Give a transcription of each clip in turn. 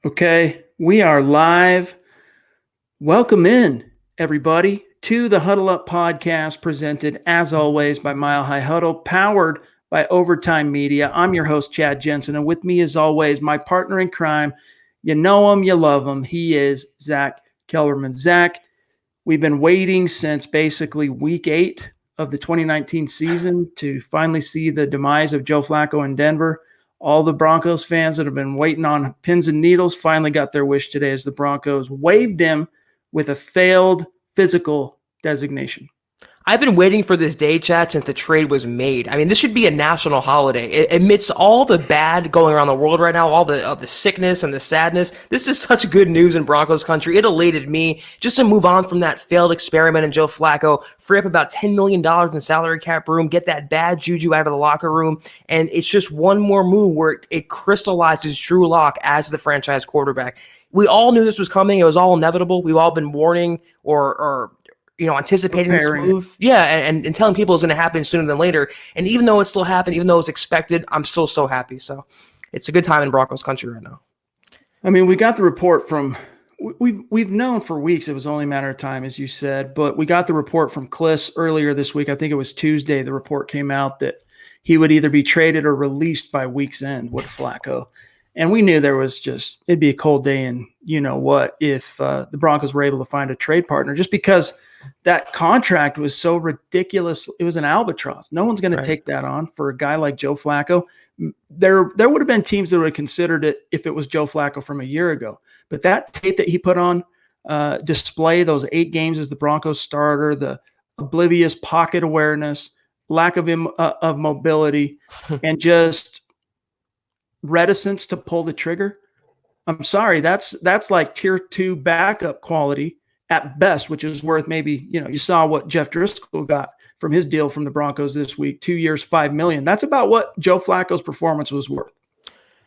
Okay, we are live. Welcome in, everybody, to the Huddle Up podcast, presented as always by Mile High Huddle, powered by Overtime Media. I'm your host, Chad Jensen, and with me, as always, my partner in crime. You know him, you love him. He is Zack Kelberman. Zack, we've been waiting since basically week 8 of the 2019 season to finally see the demise of Joe Flacco in Denver. All the Broncos fans that have been waiting on pins and needles finally got their wish today as the Broncos waived him with a failed physical designation. I've been waiting for this day, Chad, since the trade was made. I mean, this should be a national holiday. Amidst all the bad going around the world right now, all the sickness and the sadness, this is such good news in Broncos country. It elated me just to move on from that failed experiment in Joe Flacco, free up about $10 million in the salary cap room, get that bad juju out of the locker room, and it's just one more move where it crystallizes Drew Lock as the franchise quarterback. We all knew this was coming. It was all inevitable. We've all been warning or anticipating this move. Yeah, and telling people it's going to happen sooner than later. And even though it still happened, even though it's expected, I'm still so happy. So it's a good time in Broncos country right now. I mean, we got the report from we've known for weeks it was only a matter of time, as you said, but we got the report from Kliss earlier this week. I think it was Tuesday. The report came out that he would either be traded or released by week's end with Flacco. And we knew there was it'd be a cold day and you know what if the Broncos were able to find a trade partner, just because that contract was so ridiculous. It was an albatross. No one's going to take that on for a guy like Joe Flacco. There would have been teams that would have considered it if it was Joe Flacco from a year ago. But that tape that he put on display, those 8 games as the Broncos starter, the oblivious pocket awareness, lack of mobility, and just reticence to pull the trigger. I'm sorry, that's like tier 2 backup quality at best, which is worth maybe, you saw what Jeff Driscoll got from his deal from the Broncos this week, 2 years, $5 million. That's about what Joe Flacco's performance was worth.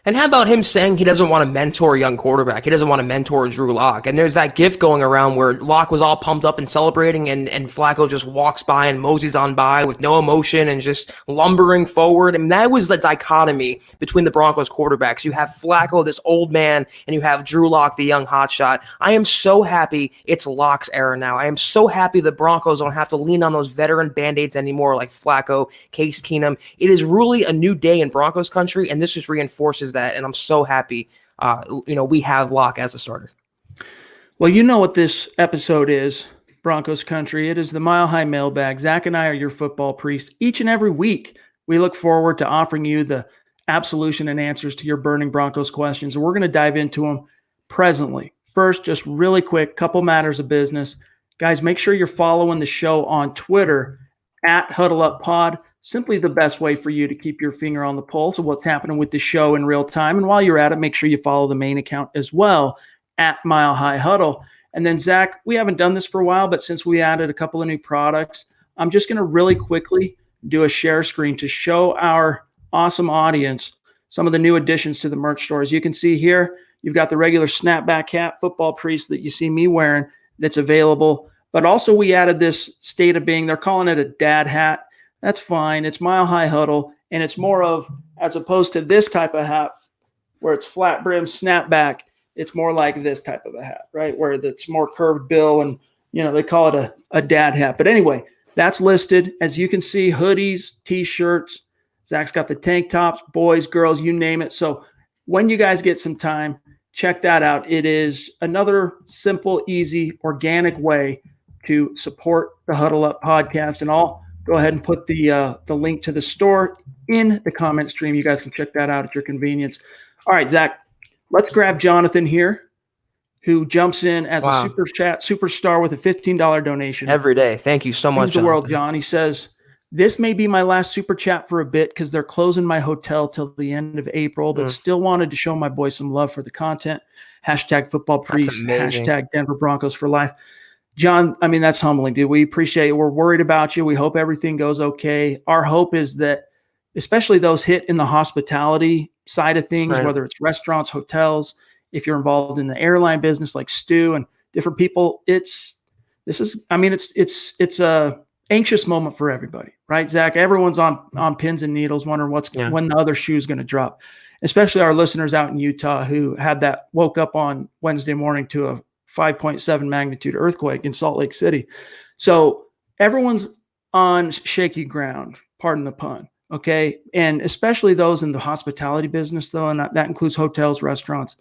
And how about him saying he doesn't want to mentor a young quarterback? He doesn't want to mentor Drew Lock. And there's that gif going around where Lock was all pumped up and celebrating, and Flacco just walks by and moseys on by with no emotion and just lumbering forward. And that was the dichotomy between the Broncos quarterbacks. You have Flacco, this old man, and you have Drew Lock, the young hotshot. I am so happy it's Lock's era now. I am so happy the Broncos don't have to lean on those veteran Band-Aids anymore like Flacco, Case Keenum. It is really a new day in Broncos country, and this just reinforces that, and I'm so happy we have Lock as a starter. Well, you know what this episode is, Broncos country. It is the Mile High Mailbag. Zach and I are your football priests. Each and every week, we look forward to offering you the absolution and answers to your burning Broncos questions, and we're going to dive into them presently. First, just really quick, couple matters of business. Guys, make sure you're following the show on Twitter at Huddle Up Pod. Simply the best way for you to keep your finger on the pulse of what's happening with the show in real time. And while you're at it, make sure you follow the main account as well at Mile High Huddle. And then, Zach, we haven't done this for a while, but since we added a couple of new products, I'm just going to really quickly do a share screen to show our awesome audience some of the new additions to the merch store. As you can see here, you've got the regular snapback hat, football priest that you see me wearing that's available. But also we added this state of being, they're calling it a dad hat. That's fine. It's Mile High Huddle, and it's more of, as opposed to this type of hat where it's flat brim snapback, it's more like this type of a hat, right? Where it's more curved bill, and they call it a dad hat. But anyway, that's listed. As you can see, hoodies, t-shirts. Zach's got the tank tops, boys, girls, you name it. So when you guys get some time, check that out. It is another simple, easy, organic way to support the Huddle Up podcast, and all. Go ahead and put the link to the store in the comment stream. You guys can check that out at your convenience. All right, Zach, let's grab Jonathan here, who jumps in as a super chat superstar with a $15 donation. Every day. Thank you so much, the world, John. He says, this may be my last super chat for a bit because they're closing my hotel till the end of April, but still wanted to show my boys some love for the content. # football priest, # Denver Broncos for life. John, I mean, that's humbling, dude. We appreciate it. We're worried about you. We hope everything goes okay. Our hope is that, especially those hit in the hospitality side of things, whether it's restaurants, hotels, if you're involved in the airline business like Stu and different people, it's a anxious moment for everybody, right, Zach? Everyone's on pins and needles, wondering when the other shoe is going to drop. especially our listeners out in Utah who woke up on Wednesday morning to a 5.7 magnitude earthquake in Salt Lake City. So everyone's on shaky ground, pardon the pun. Okay. And especially those in the hospitality business, though, and that includes hotels, restaurants.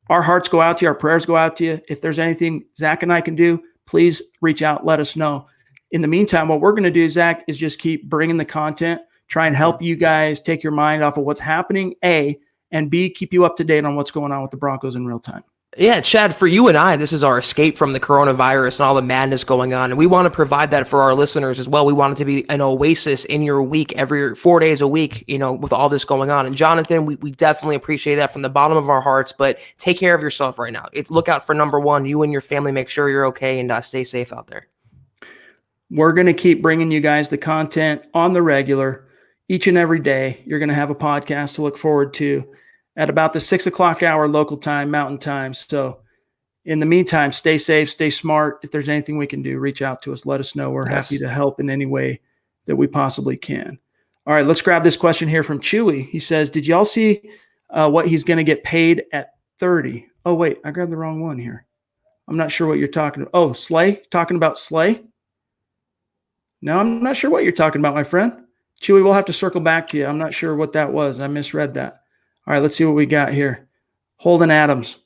Our hearts go out to you. Our prayers go out to you. If there's anything Zach and I can do, please reach out. Let us know. In the meantime, what we're going to do, Zach, is just keep bringing the content, try and help you guys take your mind off of what's happening, A, and B, keep you up to date on what's going on with the Broncos in real time. Yeah, Chad, for you and I, this is our escape from the coronavirus and all the madness going on. And we want to provide that for our listeners as well. We want it to be an oasis in your week, every 4 days a week, with all this going on. And Jonathan, we definitely appreciate that from the bottom of our hearts, but take care of yourself right now. Look out for number one, you and your family, make sure you're okay, and stay safe out there. We're going to keep bringing you guys the content on the regular each and every day. You're going to have a podcast to look forward to at about the 6 o'clock hour local time, Mountain Time. So in the meantime, stay safe, stay smart. If there's anything we can do, reach out to us. Let us know. We're happy to help in any way that we possibly can. All right, let's grab this question here from Chewy. He says, did y'all see what he's going to get paid at 30? Oh, wait, I grabbed the wrong one here. I'm not sure what you're talking about. Oh, Slay? Talking about Slay? No, I'm not sure what you're talking about, my friend. Chewy, we'll have to circle back to you. I'm not sure what that was. I misread that. All right, let's see what we got here. Holden Adams.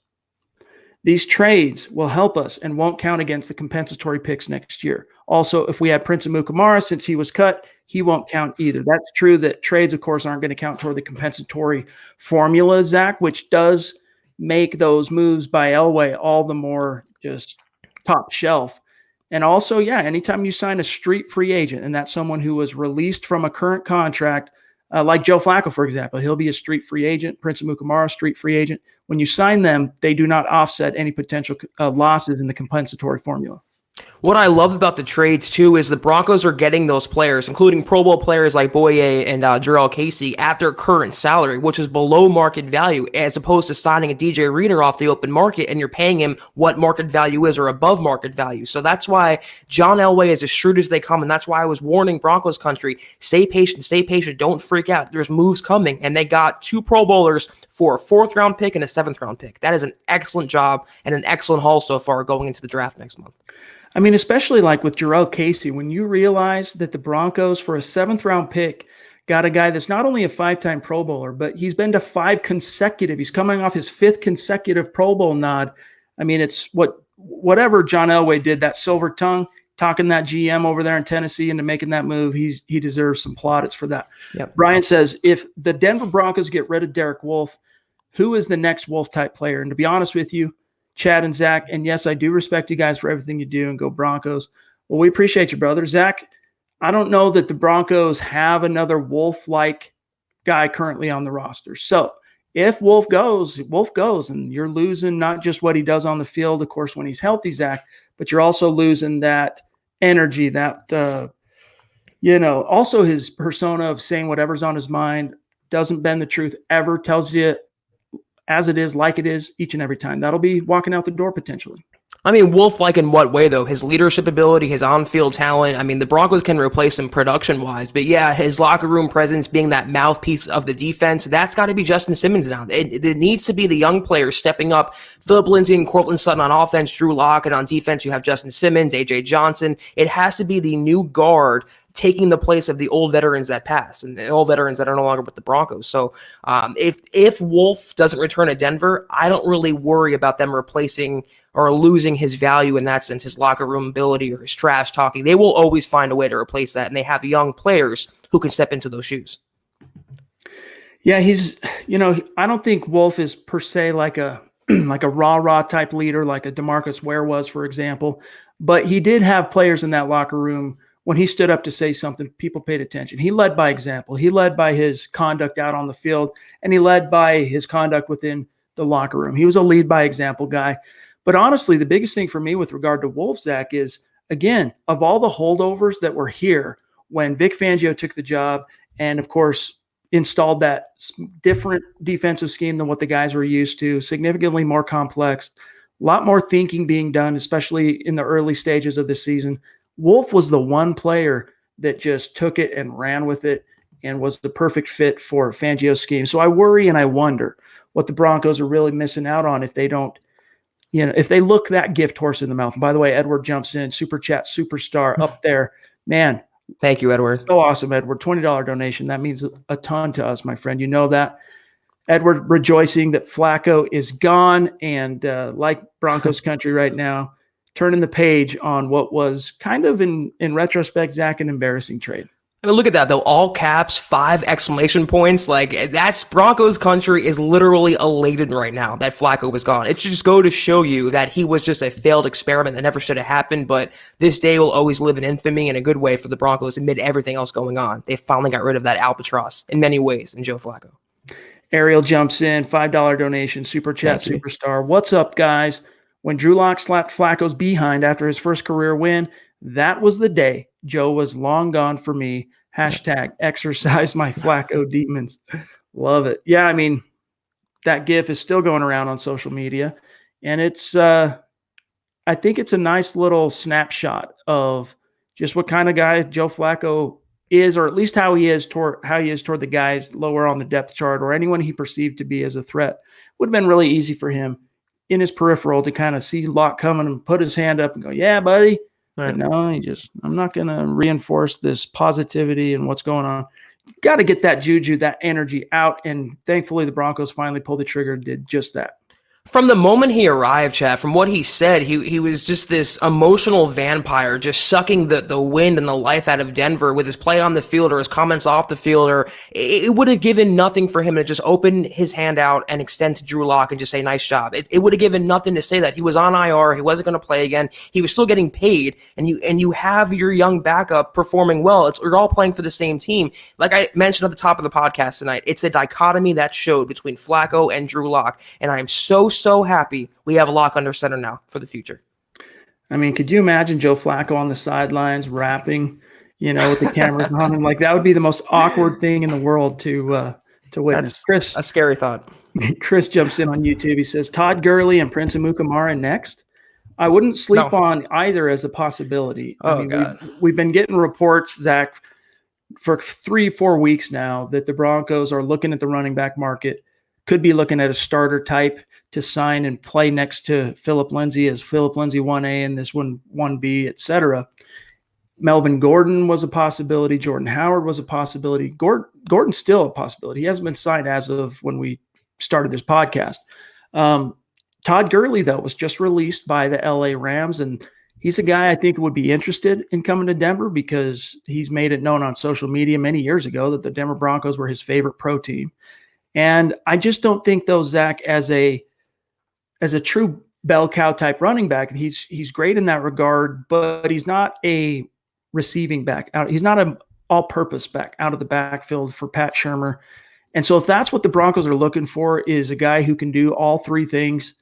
These trades will help us and won't count against the compensatory picks next year. Also, if we had Prince Amukamara, since he was cut, he won't count either. That's true that trades, of course, aren't going to count toward the compensatory formula, Zach, which does make those moves by Elway all the more just top shelf. And also, yeah, anytime you sign a street free agent, and that's someone who was released from a current contract, like Joe Flacco, for example, he'll be a street free agent. Prince Amukamara, street free agent. When you sign them, they do not offset any potential losses in the compensatory formula. What I love about the trades, too, is the Broncos are getting those players, including Pro Bowl players like Boye and Jarrell Casey, at their current salary, which is below market value, as opposed to signing a DJ Reader off the open market and you're paying him what market value is or above market value. So that's why John Elway is as shrewd as they come, and that's why I was warning Broncos country, stay patient, don't freak out. There's moves coming, and they got 2 Pro Bowlers for a 4th-round pick and a 7th-round pick. That is an excellent job and an excellent haul so far going into the draft next month. I mean, especially like with Jarrell Casey, when you realize that the Broncos, for a 7th-round pick, got a guy that's not only a 5-time Pro Bowler, but he's been to 5 consecutive. He's coming off his 5th consecutive Pro Bowl nod. I mean, it's whatever John Elway did, that silver tongue, talking that GM over there in Tennessee into making that move, he deserves some plaudits for that. Yep. Brian says, if the Denver Broncos get rid of Derek Wolfe, who is the next Wolf-type player? And to be honest with you, Chad and Zach, and yes, I do respect you guys for everything you do, and go Broncos. Well, we appreciate you, brother. Zach, I don't know that the Broncos have another Wolf-like guy currently on the roster. So if Wolf goes, and you're losing not just what he does on the field, of course, when he's healthy, Zach, but you're also losing that energy, that, also his persona of saying whatever's on his mind, doesn't bend the truth ever, tells you as it is, like it is, each and every time. That'll be walking out the door potentially. I mean, Wolf-like in what way, though? His leadership ability, his on-field talent. I mean, the Broncos can replace him production-wise, but yeah, his locker room presence, being that mouthpiece of the defense, that's got to be Justin Simmons now. It needs to be the young players stepping up. Philip Lindsay and Courtland Sutton on offense, Drew Lock, and on defense, you have Justin Simmons, A.J. Johnson. It has to be the new guard taking the place of the old veterans that passed and the old veterans that are no longer with the Broncos. So if Wolf doesn't return to Denver, I don't really worry about them replacing or losing his value in that sense, his locker room ability or his trash talking. They will always find a way to replace that, and they have young players who can step into those shoes. Yeah, he's, I don't think Wolf is per se like a rah-rah type leader like a DeMarcus Ware was, for example, but he did have players in that locker room. When he stood up to say something, people paid attention. He led by example. He led by his conduct out on the field, and he led by his conduct within the locker room. He was a lead by example guy. But honestly, the biggest thing for me with regard to Wolf, Zach, is, again, of all the holdovers that were here when Vic Fangio took the job and, of course, installed that different defensive scheme than what the guys were used to, significantly more complex, a lot more thinking being done, especially in the early stages of the season. Wolf was the one player that just took it and ran with it. and was the perfect fit for Fangio's scheme. So I worry and I wonder what the Broncos are really missing out on if they don't, if they look that gift horse in the mouth. And by the way, Edward jumps in, super chat, superstar up there. Man, Thank you, Edward. so awesome, Edward. $20 donation. That means a ton to us, my friend. You know that. Edward rejoicing that Flacco is gone and like Broncos country right now, turning the page on what was kind of in retrospect, Zach, an embarrassing trade. I mean, look at that, though. All caps, 5 exclamation points. Like, that's Broncos country is literally elated right now that Flacco was gone. It should just go to show you that he was just a failed experiment that never should have happened. But this day will always live in infamy in a good way for the Broncos amid everything else going on. They finally got rid of that albatross in many ways in Joe Flacco. Ariel jumps in, $5 donation, super chat, superstar. What's up, guys? When Drew Lock slapped Flacco's behind after his first career win, that was the day Joe was long gone for me. Hashtag exercise my Flacco demons. Love it. Yeah, I mean, that GIF is still going around on social media. And it's, I think it's a nice little snapshot of just what kind of guy Joe Flacco is, or at least how he is toward the guys lower on the depth chart or anyone he perceived to be as a threat. Would have been really easy for him in his peripheral to kind of see Lock coming and put his hand up and go, yeah, buddy. Right. But no, I'm not going to reinforce this positivity and what's going on. Got to get that juju, that energy out. And thankfully the Broncos finally pulled the trigger and did just that. From the moment he arrived, Chad, from what he said, he was just this emotional vampire, just sucking the wind and the life out of Denver with his play on the field or his comments off the field. Or it would have given nothing for him to just open his hand out and extend to Drew Lock and just say, nice job. It would have given nothing to say that. He was on IR. He wasn't going to play again. He was still getting paid. And you have your young backup performing well. You're all playing for the same team. Like I mentioned at the top of the podcast tonight, it's a dichotomy that showed between Flacco and Drew Lock. And I am so happy we have a Lock under center now for the future. I mean, could you imagine Joe Flacco on the sidelines rapping, with the cameras on him? Like, that would be the most awkward thing in the world to witness. That's Chris, a scary thought. Chris jumps in on YouTube. He says, Todd Gurley and Prince Amukamara next. I wouldn't sleep on either as a possibility. God. We've been getting reports, Zach, for 3-4 weeks now that the Broncos are looking at the running back market, could be looking at a starter type to sign and play next to Phillip Lindsay as Phillip Lindsay 1A and this one 1B, etc. Melvin Gordon was a possibility. Jordan Howard was a possibility. Gordon's still a possibility. He hasn't been signed as of when we started this podcast. Todd Gurley, though, was just released by the LA Rams, and he's a guy I think would be interested in coming to Denver because he's made it known on social media many years ago that the Denver Broncos were his favorite pro team. And I just don't think, though, Zach, as a true bell cow type running back, he's great in that regard, but he's not a receiving back out. He's not an all-purpose back out of the backfield for Pat Shurmur. And so if that's what the Broncos are looking for, is a guy who can do all three things,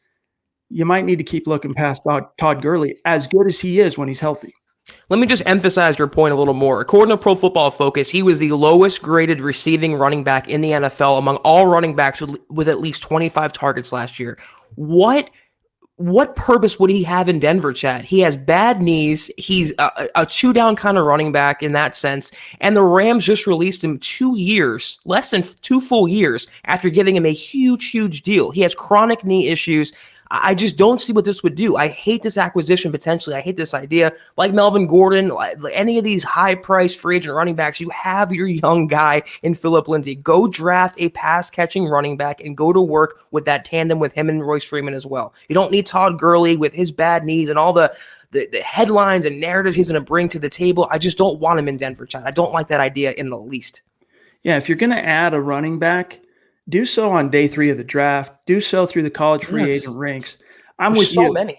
you might need to keep looking past Todd Gurley, as good as he is when he's healthy. Let me just emphasize your point a little more. According to Pro Football Focus, he was the lowest graded receiving running back in the NFL among all running backs with at least 25 targets last year. What purpose would he have in Denver, Chad? He has bad knees. He's a two-down kind of running back in that sense. And the Rams just released him 2 years, less than 2 full years, after giving him a huge deal. He has chronic knee issues. I just don't see what this would do. I hate this acquisition potentially. I hate this idea. Like Melvin Gordon, any of these high-priced free agent running backs, you have your young guy in Phillip Lindsay. Go draft a pass-catching running back and go to work with that tandem with him and Royce Freeman as well. You don't need Todd Gurley with his bad knees and all the headlines and narratives he's going to bring to the table. I just don't want him in Denver, Chad. I don't like that idea in the least. Yeah, if you're going to add a running back, do so on day 3 of the draft. Do so through the college free agent ranks. I'm with you. Many.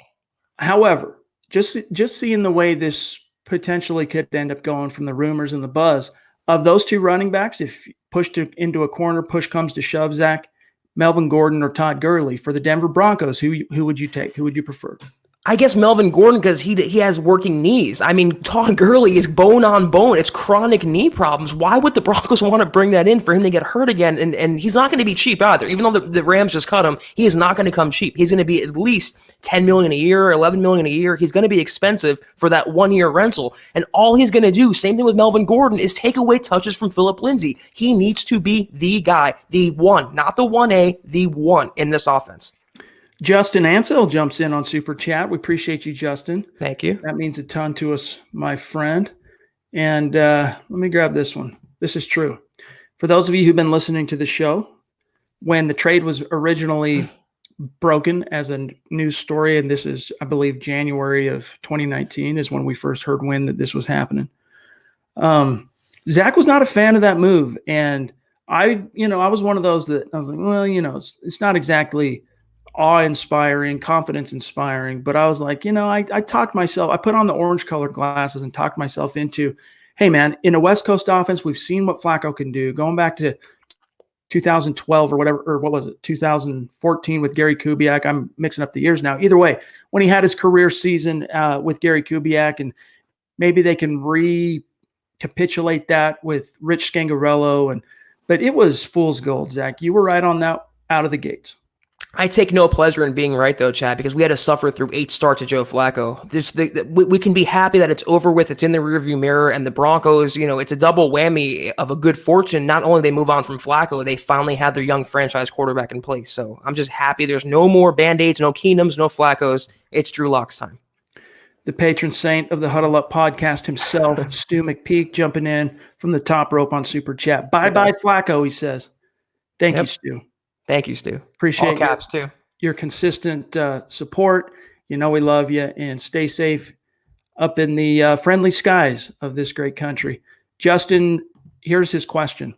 However, just seeing the way this potentially could end up going from the rumors and the buzz of those 2 running backs, if pushed into a corner, push comes to shove, Zach, Melvin Gordon or Todd Gurley for the Denver Broncos, who would you take? Who would you prefer? I guess Melvin Gordon, because he has working knees. I mean, Todd Gurley is bone on bone. It's chronic knee problems. Why would the Broncos want to bring that in for him to get hurt again? And he's not going to be cheap either. Even though the Rams just cut him, he is not going to come cheap. He's going to be at least $10 million a year, $11 million a year. He's going to be expensive for that 1 year rental. And all he's going to do, same thing with Melvin Gordon, is take away touches from Phillip Lindsay. He needs to be the guy, the one, not the 1A, the one in this offense. Justin Ansell jumps in on Super Chat. We appreciate you, Justin. Thank you. That means a ton to us, my friend. And let me grab this one. This is true. For those of you who've been listening to the show, when the trade was originally broken as a news story, and this is, I believe, January of 2019 is when we first heard wind that this was happening. Zach was not a fan of that move. And I was one of those that I was like, well, it's not exactly awe-inspiring, confidence-inspiring, but I was like, I talked myself, I put on the orange-colored glasses and talked myself into, hey, man, in a West Coast offense, we've seen what Flacco can do. Going back to 2012 or whatever, or what was it, 2014 with Gary Kubiak. I'm mixing up the years now. Either way, when he had his career season with Gary Kubiak, and maybe they can recapitulate that with Rich Scangarello, but it was fool's gold, Zach. You were right on that out of the gates. I take no pleasure in being right, though, Chad, because we had to suffer through 8 starts to Joe Flacco. We can be happy that it's over with, it's in the rearview mirror, and the Broncos, it's a double whammy of a good fortune. Not only they move on from Flacco, they finally have their young franchise quarterback in place. So I'm just happy there's no more Band-Aids, no Keenums, no Flaccos. It's Drew Lock's time. The patron saint of the Huddle Up podcast himself, Stu McPeak, jumping in from the top rope on Super Chat. Bye-bye, Flacco, he says. Thank you, Stu. Thank you, Stu. Appreciate all caps too. Your consistent support. We love you, and stay safe up in the friendly skies of this great country. Justin, here's his question.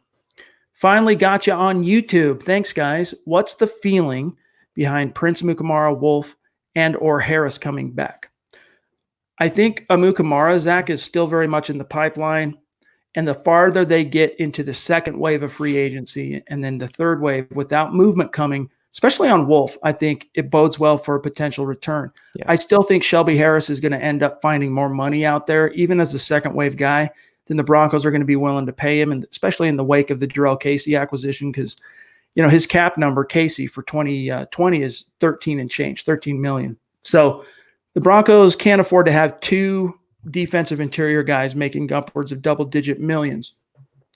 Finally got you on YouTube. Thanks, guys. What's the feeling behind Prince Amukamara, Wolf, and or Harris coming back? I think Amukamara, Zach, is still very much in the pipeline. And the farther they get into the second wave of free agency and then the third wave without movement coming, especially on Wolf, I think it bodes well for a potential return. Yeah. I still think Shelby Harris is going to end up finding more money out there, even as a second wave guy, than the Broncos are going to be willing to pay him, and especially in the wake of the Jarrell Casey acquisition, because his cap number, Casey, for 2020 is 13 million. So the Broncos can't afford to have 2 defensive interior guys making upwards of double-digit millions.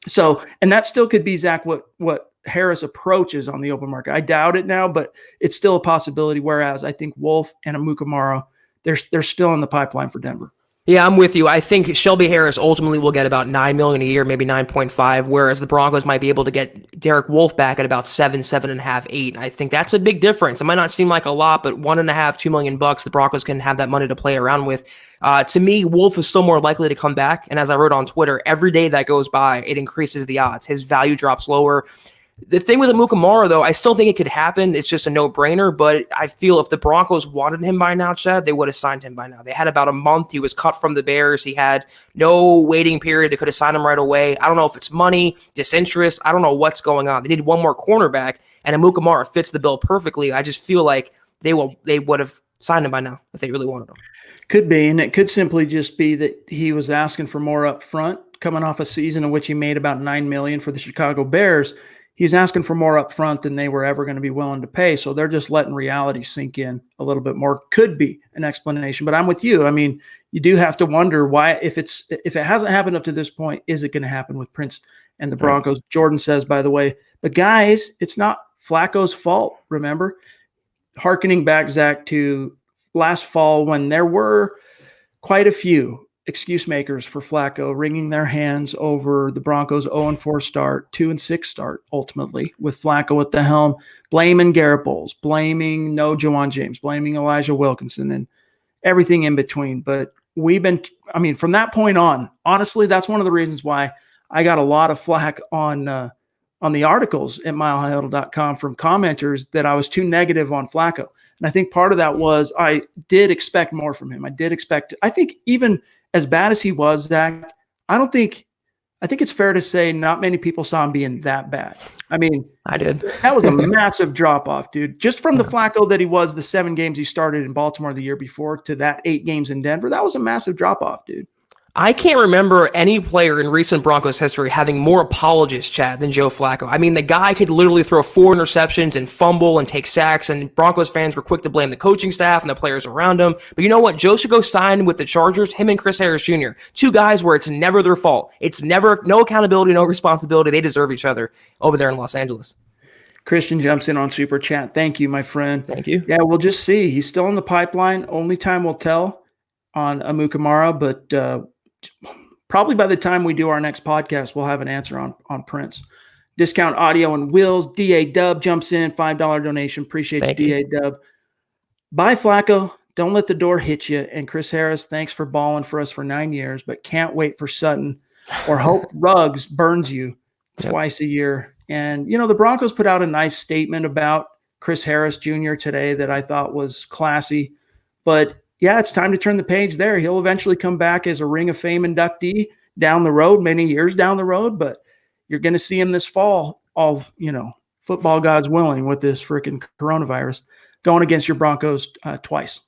So, and that still could be, Zach, what Harris approaches on the open market. I doubt it now, but it's still a possibility. Whereas I think Wolf and Amukamara, they're still in the pipeline for Denver. Yeah, I'm with you. I think Shelby Harris ultimately will get about $9 million a year, maybe 9.5, whereas the Broncos might be able to get Derek Wolf back at about 7.5, 8. I think that's a big difference. It might not seem like a lot, but $1.5, $2 million bucks, the Broncos can have that money to play around with. To me, Wolf is still more likely to come back. And as I wrote on Twitter, every day that goes by, it increases the odds. His value drops lower. The thing with Amukamara, though, I still think it could happen. It's just a no-brainer, but I feel if the Broncos wanted him by now, Chad, they would have signed him by now. They had about a month. He was cut from the Bears. He had no waiting period. They could have signed him right away. I don't know if it's money, disinterest. I don't know what's going on. They need one more cornerback, and Amukamara fits the bill perfectly. I just feel like they would have signed him by now if they really wanted him. Could be, and it could simply just be that he was asking for more up front, coming off a season in which he made about $9 million for the Chicago Bears. He's asking for more up front than they were ever going to be willing to pay. So they're just letting reality sink in a little bit more. Could be an explanation, but I'm with you. I mean, you do have to wonder why, if it hasn't happened up to this point, is it going to happen with Prince and the Broncos? Right. Jordan says, by the way, but guys, it's not Flacco's fault. Remember, hearkening back, Zach, to last fall when there were quite a few excuse makers for Flacco wringing their hands over the Broncos' 0-4 start, 2-6 start, ultimately, with Flacco at the helm, blaming Garrett Bowles, blaming no Juwan James, blaming Elijah Wilkinson, and everything in between. But from that point on, honestly, that's one of the reasons why I got a lot of flack on the articles at milehighhuddle.com from commenters that I was too negative on Flacco. And I think part of that was I did expect more from him. I think even as bad as he was, Zach, I don't think I think it's fair to say not many people saw him being that bad. I mean, I did. that was a massive drop-off, dude. Just from the Flacco that he was the 7 games he started in Baltimore the year before to that 8 games in Denver, that was a massive drop-off, dude. I can't remember any player in recent Broncos history having more apologists, Chad, than Joe Flacco. I mean, the guy could literally throw 4 interceptions and fumble and take sacks, and Broncos fans were quick to blame the coaching staff and the players around him. But you know what? Joe should go sign with the Chargers, him and Chris Harris Jr., 2 guys where it's never their fault. It's never, no accountability, no responsibility. They deserve each other over there in Los Angeles. Christian jumps in on Super Chat. Thank you, my friend. Thank you. Yeah, we'll just see. He's still in the pipeline. Only time will tell on Amukamara, but probably by the time we do our next podcast, we'll have an answer on Prince. Discount Audio and Wheels. D.A. Dub jumps in. $5 donation. Appreciate you, D.A. Dub. Bye, Flacco. Don't let the door hit you. And Chris Harris, thanks for balling for us for 9 years, but can't wait for Sutton or hope Ruggs burns you twice a year. And, you know, the Broncos put out a nice statement about Chris Harris Jr. today that I thought was classy. But, yeah, it's time to turn the page there. He'll eventually come back as a Ring of Fame inductee down the road, many years down the road. But you're going to see him this fall, all, you know, football gods willing, with this freaking coronavirus, going against your Broncos twice.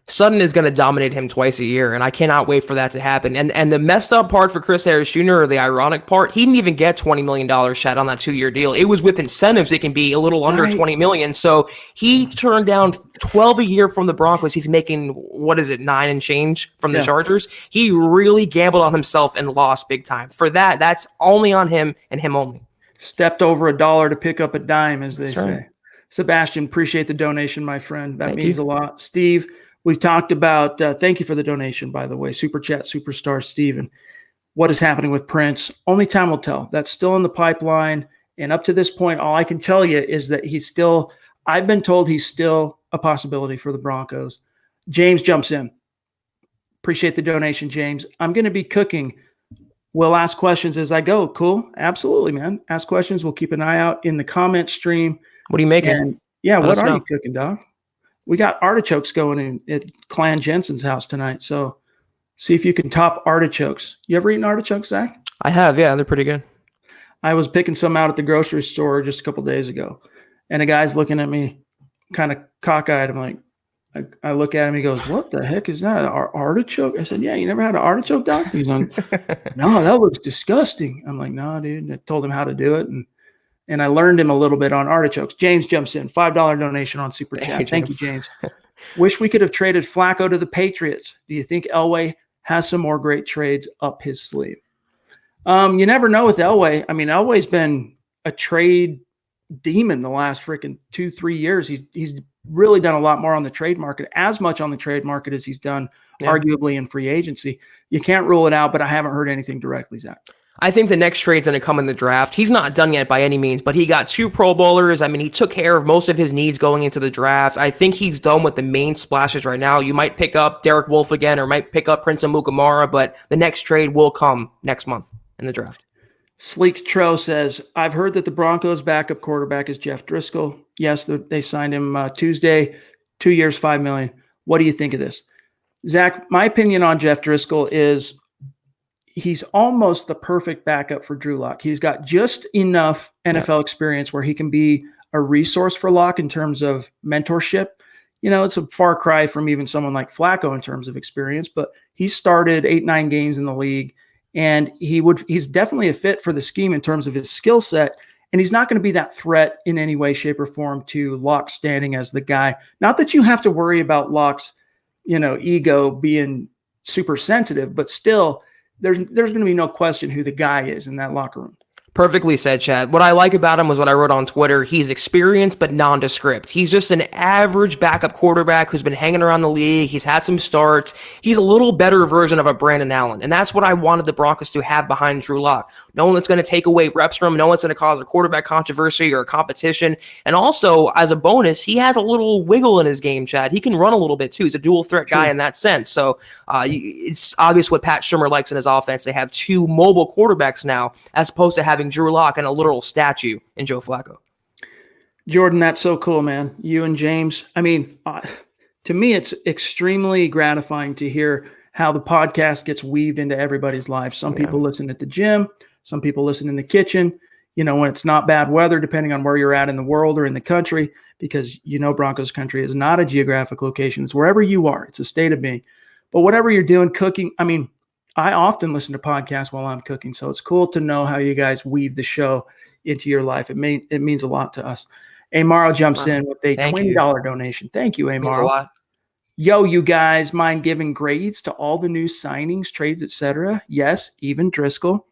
Sutton is going to dominate him twice a year, and I cannot wait for that to happen. And the messed up part for Chris Harris Jr., or the ironic part, he didn't even get $20 million shot on that 2-year deal. It was with incentives. It can be a little under $20 million. So he turned down 12 a year from the Broncos. He's making, 9 and change from the Chargers. He really gambled on himself and lost big time. For that, that's only on him and him only. Stepped over $1 to pick up a dime, as they say. Right. Sebastian, appreciate the donation, my friend. That means a lot. Steve, we've talked about, thank you for the donation, by the way, Super Chat Superstar Steven. What is happening with Prince? Only time will tell. That's still in the pipeline. And up to this point, all I can tell you is that I've been told he's still a possibility for the Broncos. James jumps in. Appreciate the donation, James. I'm going to be cooking. We'll ask questions as I go. Cool? Absolutely, man. Ask questions. We'll keep an eye out in the comment stream. What are you making? And, what are you cooking, dog? We got artichokes going in at Clan Jensen's house tonight. So see if you can top artichokes. You ever eaten artichokes, Zach? I have, yeah. They're pretty good. I was picking some out at the grocery store just a couple days ago. And a guy's looking at me kind of cockeyed. I'm like, I look at him. He goes, "What the heck is that? Artichoke?" I said, "Yeah, you never had an artichoke, doc?" He's like, "No, that looks disgusting." I'm like, "No, dude." And I told him how to do it. And I learned him a little bit on artichokes. James jumps in. $5 donation on Super Chat. Thank you, James. Wish we could have traded Flacco to the Patriots. Do you think Elway has some more great trades up his sleeve? You never know with Elway. I mean, Elway's been a trade demon the last freaking 2-3 years. He's really done a lot more on the trade market, as much on the trade market as he's done arguably in free agency. You can't rule it out, but I haven't heard anything directly, Zach. I think the next trade's going to come in the draft. He's not done yet by any means, but he got 2 Pro Bowlers. I mean, he took care of most of his needs going into the draft. I think he's done with the main splashes right now. You might pick up Derek Wolfe again, or might pick up Prince Amukamara, but the next trade will come next month in the draft. Sleek Tro says, "I've heard that the Broncos' backup quarterback is Jeff Driscoll. Yes, they signed him Tuesday, 2 years, $5 million. What do you think of this?" Zach, my opinion on Jeff Driscoll is he's almost the perfect backup for Drew Lock. He's got just enough NFL experience where he can be a resource for Lock in terms of mentorship. You know, it's a far cry from even someone like Flacco in terms of experience, but he started 8-9 games in the league, and he's definitely a fit for the scheme in terms of his skill set. And he's not going to be that threat in any way, shape, or form to Lock standing as the guy. Not that you have to worry about Lock's, ego being super sensitive, but still, there's going to be no question who the guy is in that locker room. Perfectly said, Chad. What I like about him was what I wrote on Twitter. He's experienced but nondescript. He's just an average backup quarterback who's been hanging around the league. He's had some starts. He's a little better version of a Brandon Allen, and that's what I wanted the Broncos to have behind Drew Lock. No one that's going to take away reps from him. No one's going to cause a quarterback controversy or a competition. And also, as a bonus, he has a little wiggle in his game, Chad. He can run a little bit, too. He's a dual threat guy in that sense. So it's obvious what Pat Shurmur likes in his offense. They have 2 mobile quarterbacks now, as opposed to having Drew Lock and a literal statue in Joe Flacco. Jordan, that's so cool, man. You and James. I mean, to me, it's extremely gratifying to hear how the podcast gets weaved into everybody's life. Some people listen at the gym. Some people listen in the kitchen, when it's not bad weather, depending on where you're at in the world or in the country, because Broncos country is not a geographic location. It's wherever you are. It's a state of being. But whatever you're doing, cooking, I often listen to podcasts while I'm cooking, so it's cool to know how you guys weave the show into your life. It means a lot to us. Amaro jumps in with a $20 donation. Thank you, Amaro. Means a lot. Yo, you guys mind giving grades to all the new signings, trades, etc.? Yes, even Driscoll.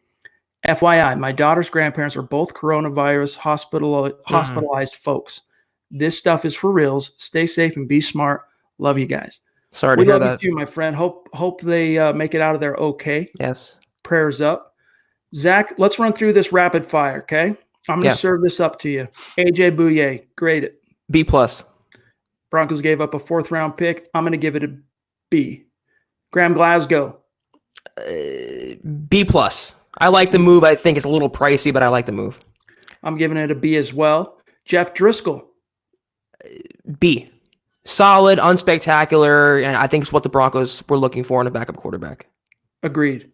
FYI, my daughter's grandparents are both coronavirus hospitalized folks. This stuff is for reals. Stay safe and be smart. Love you guys. Sorry to hear that. We love you too, my friend. Hope they make it out of there okay. Yes. Prayers up. Zach, let's run through this rapid fire, okay? I'm going to serve this up to you. AJ Bouye, grade it. B+. Broncos gave up a 4th-round pick. I'm going to give it a B. Graham Glasgow. B+. I like the move. I think it's a little pricey, but I like the move. I'm giving it a B as well. Jeff Driscoll. B. Solid, unspectacular, and I think it's what the Broncos were looking for in a backup quarterback. Agreed.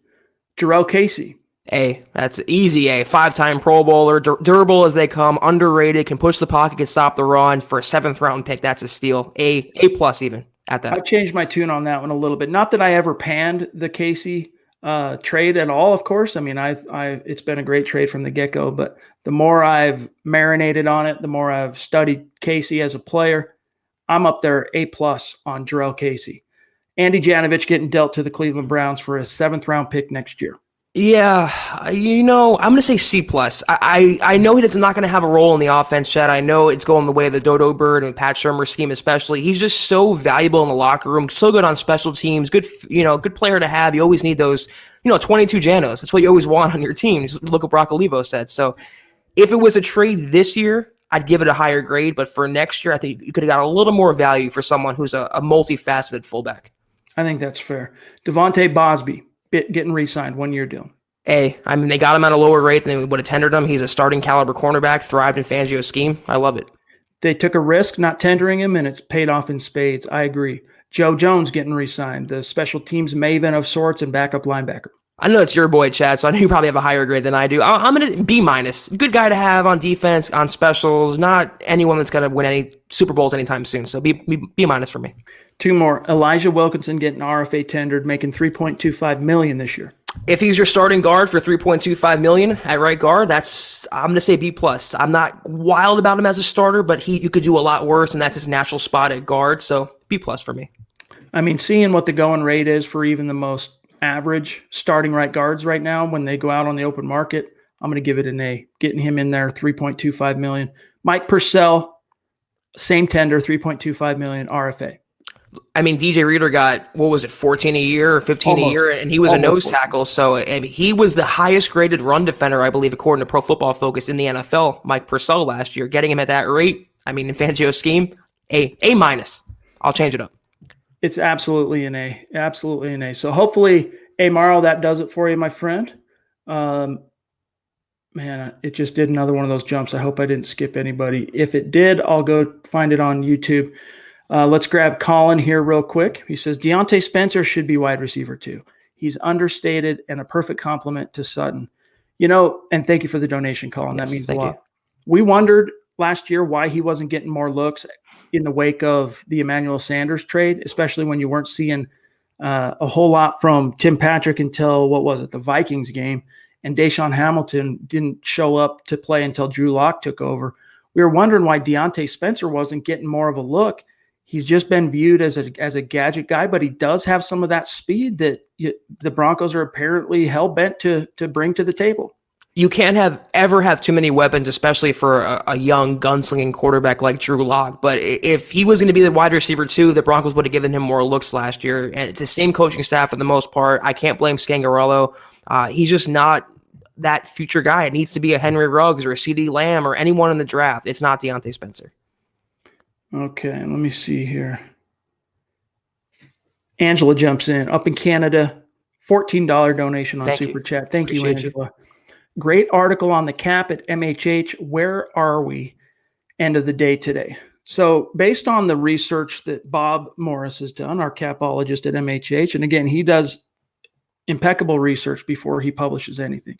Jarrell Casey. A. That's easy A. 5-time Pro Bowler, durable as they come, underrated, can push the pocket, can stop the run. For a 7th-round pick, that's a steal. A+ even at that. I've changed my tune on that one a little bit. Not that I ever panned the Casey trade at all, of course. It's been a great trade from the get-go, but the more I've marinated on it, the more I've studied Casey as a player, I'm up there A+ on Jarrell Casey. Andy Janovich getting dealt to the Cleveland Browns for a 7th-round pick next year. Yeah, I'm going to say C+. I know he's not going to have a role in the offense, Chad. I know it's going the way of the Dodo Bird and Pat Shurmur scheme especially. He's just so valuable in the locker room, so good on special teams, good player to have. You always need those, 22 Janos. That's what you always want on your team. Just look what Brock Olivo said. So if it was a trade this year, I'd give it a higher grade. But for next year, I think you could have got a little more value for someone who's a multifaceted fullback. I think that's fair. Devontae Bosby. Getting re-signed, 1-year deal. A. They got him at a lower rate than they would have tendered him. He's a starting caliber cornerback, thrived in Fangio's scheme. I love it. They took a risk not tendering him, and it's paid off in spades. I agree. Joe Jones getting re-signed, the special teams maven of sorts and backup linebacker. I know it's your boy, Chad, so I know you probably have a higher grade than I do. I'm going to B-. Good guy to have on defense, on specials, not anyone that's going to win any Super Bowls anytime soon. So B- for me. 2 more. Elijah Wilkinson getting RFA tendered, making $3.25 million this year. If he's your starting guard for $3.25 million at right guard, I'm going to say B+. I'm not wild about him as a starter, but you could do a lot worse, and that's his natural spot at guard. So B+ for me. Seeing what the going rate is for even the most average starting right guards right now when they go out on the open market, I'm going to give it an A. Getting him in there, $3.25 million. Mike Purcell, same tender, $3.25 million RFA. DJ Reader got, 14 a year or 15 a year, and he was a nose tackle. So he was the highest graded run defender, I believe, according to Pro Football Focus in the NFL, Mike Purcell last year. Getting him at that rate, in Fangio's scheme, A-. I'll change it up. It's absolutely an A. Absolutely an A. So hopefully, Amaro, that does it for you, my friend. It just did another one of those jumps. I hope I didn't skip anybody. If it did, I'll go find it on YouTube. Let's grab Colin here real quick. He says, Deontay Spencer should be wide receiver too. He's understated and a perfect complement to Sutton. And thank you for the donation, Colin. Yes, that means a lot. We wondered last year why he wasn't getting more looks in the wake of the Emmanuel Sanders trade, especially when you weren't seeing a whole lot from Tim Patrick until, the Vikings game. And Deshaun Hamilton didn't show up to play until Drew Lock took over. We were wondering why Deontay Spencer wasn't getting more of a look. He's just been viewed as a gadget guy, but he does have some of that speed that the Broncos are apparently hell-bent to bring to the table. You can't ever have too many weapons, especially for a young gunslinging quarterback like Drew Lock. But if he was going to be the wide receiver too, the Broncos would have given him more looks last year. And it's the same coaching staff for the most part. I can't blame Scangarello. He's just not that future guy. It needs to be a Henry Ruggs or a CeeDee Lamb or anyone in the draft. It's not Deontay Spencer. Okay, let me see here. Angela jumps in. Up in Canada, $14 donation on Super Chat. Thank you, Angela. Great article on the cap at MHH. Where are we? End of the day today. So based on the research that Bob Morris has done, our capologist at MHH, and again, he does impeccable research before he publishes anything.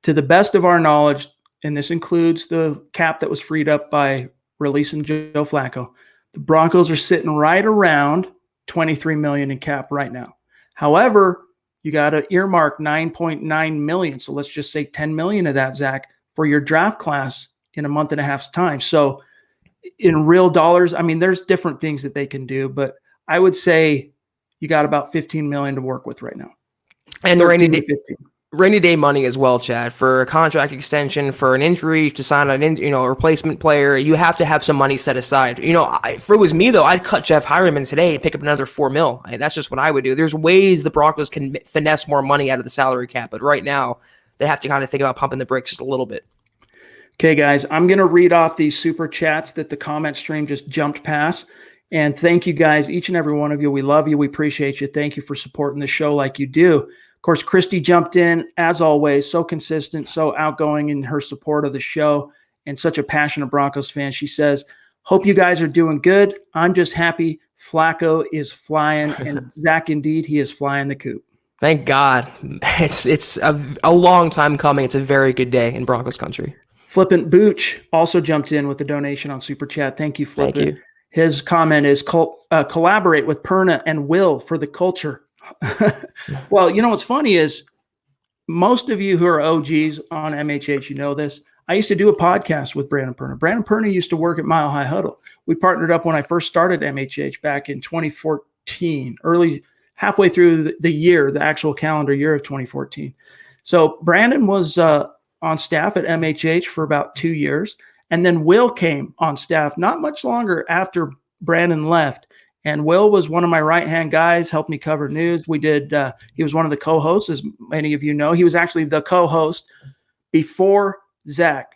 To the best of our knowledge, and this includes the cap that was freed up by releasing Joe Flacco, the Broncos are sitting right around $23 million in cap right now. However, you got to earmark $9.9 million. So let's just say $10 million of that, Zach, for your draft class in a month and a half's time. So in real dollars, I mean, there's different things that they can do, but I would say you got about $15 million to work with right now. And the rainy day money as well, Chad, for a contract extension, for an injury, to sign a replacement player. You have to have some money set aside. If it was me though, I'd cut Jeff Hireman today and pick up another $4 million. That's just what I would do. There's ways the Broncos can finesse more money out of the salary cap, but right now they have to kind of think about pumping the brakes just a little bit. Okay, guys, I'm going to read off these super chats that the comment stream just jumped past. And thank you guys, each and every one of you. We love you. We appreciate you. Thank you for supporting the show like you do. Of course, Christy jumped in, as always, so consistent, so outgoing in her support of the show, and such a passionate Broncos fan. She says, hope you guys are doing good. I'm just happy Flacco is flying, and Zach, indeed, he is flying the coop. Thank God. It's a long time coming. It's a very good day in Broncos country. Flippant Booch also jumped in with a donation on Super Chat. Thank you, Flippant. Thank you. His comment is, collaborate with Perna and Will for the culture. Well, what's funny is most of you who are OGs on MHH, you know this. I used to do a podcast with Brandon Perna. Brandon Perna used to work at Mile High Huddle. We partnered up when I first started MHH back in 2014, halfway through the year, the actual calendar year of 2014. So Brandon was on staff at MHH for about 2 years. And then Will came on staff not much longer after Brandon left. And Will was one of my right-hand guys, helped me cover news. He was one of the co-hosts, as many of you know. He was actually the co-host before Zach.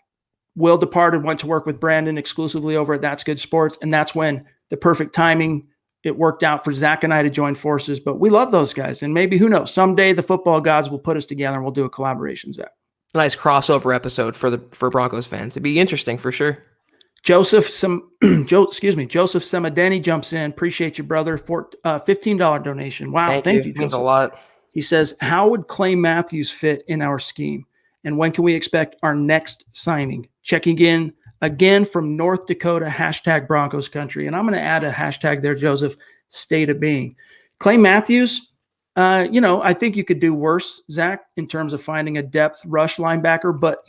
Will departed, went to work with Brandon exclusively over at That's Good Sports. And that's when the perfect timing, it worked out for Zach and I to join forces. But we love those guys. And maybe, who knows, someday the football gods will put us together and we'll do a collaboration, Zach. Nice crossover episode for Broncos fans. It'd be interesting for sure. Joseph Semadeni jumps in. Appreciate you, brother. $15 donation. Wow, thank you, Joseph. Means a lot. He says, how would Clay Matthews fit in our scheme? And when can we expect our next signing? Checking in again from North Dakota, hashtag Broncos country. And I'm going to add a hashtag there, Joseph, state of being. Clay Matthews, I think you could do worse, Zach, in terms of finding a depth rush linebacker, but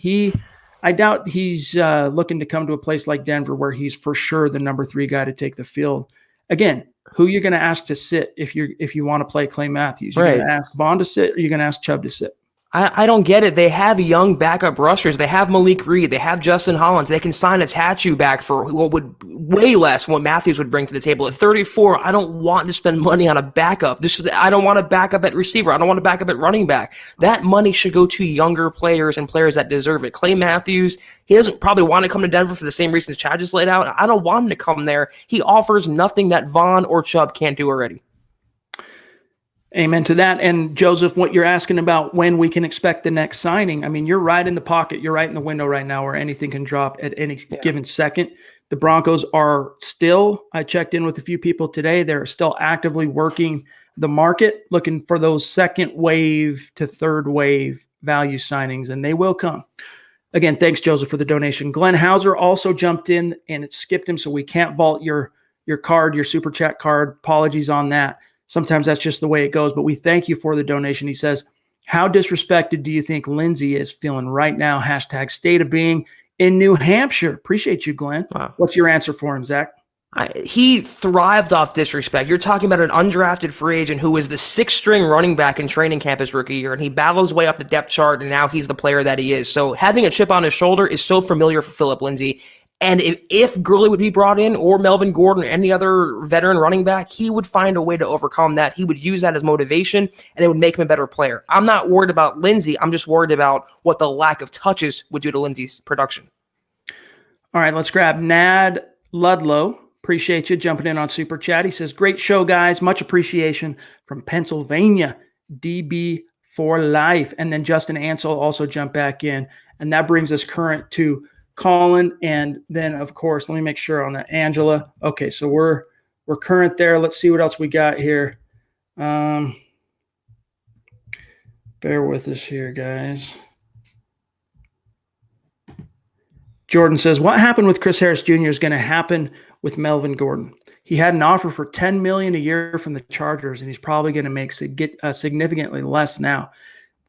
I doubt he's looking to come to a place like Denver where he's for sure the number 3 guy to take the field. Again, who are you going to ask to sit if you want to play Clay Matthews? You're going to ask Vaughn to sit, or you're going to ask Chubb to sit? I don't get it. They have young backup rushers. They have Malik Reed. They have Justin Hollins. They can sign a Tattoo back for what would way less than what Matthews would bring to the table. At 34, I don't want to spend money on a backup. I don't want a backup at receiver. I don't want a backup at running back. That money should go to younger players and players that deserve it. Clay Matthews, he doesn't probably want to come to Denver for the same reasons Chad just laid out. I don't want him to come there. He offers nothing that Vaughn or Chubb can't do already. Amen to that. And Joseph, what you're asking about when we can expect the next signing, I mean, you're right in the pocket. You're right in the window right now where anything can drop at any given second. The Broncos are still, I checked in with a few people today, they're still actively working the market, looking for those second wave to third wave value signings, and they will come. Again, thanks, Joseph, for the donation. Glenn Hauser also jumped in, and it skipped him, so we can't vault your card, your Super Chat card. Apologies on that. Sometimes that's just the way it goes, but we thank you for the donation. He says, how disrespected do you think Lindsey is feeling right now? Hashtag state of being in New Hampshire. Appreciate you, Glenn. Wow. What's your answer for him, Zach? He thrived off disrespect. You're talking about an undrafted free agent who was the 6th-string running back in training camp his rookie year, and he battled his way up the depth chart, and now he's the player that he is. So having a chip on his shoulder is so familiar for Phillip Lindsay. And if Gurley would be brought in, or Melvin Gordon, or any other veteran running back, he would find a way to overcome that. He would use that as motivation, and it would make him a better player. I'm not worried about Lindsey. I'm just worried about what the lack of touches would do to Lindsey's production. All right, let's grab Nad Ludlow. Appreciate you jumping in on Super Chat. He says, great show, guys. Much appreciation from Pennsylvania. DB for life. And then Justin Ansel also jumped back in. And that brings us current to Colin, and then of course, let me make sure on that, Angela. Okay, so we're current there. Let's see what else we got here. Bear with us here, guys. Jordan says, what happened with Chris Harris Jr. is going to happen with Melvin Gordon. He had an offer for $10 million a year from the Chargers, and he's probably going to make significantly less now.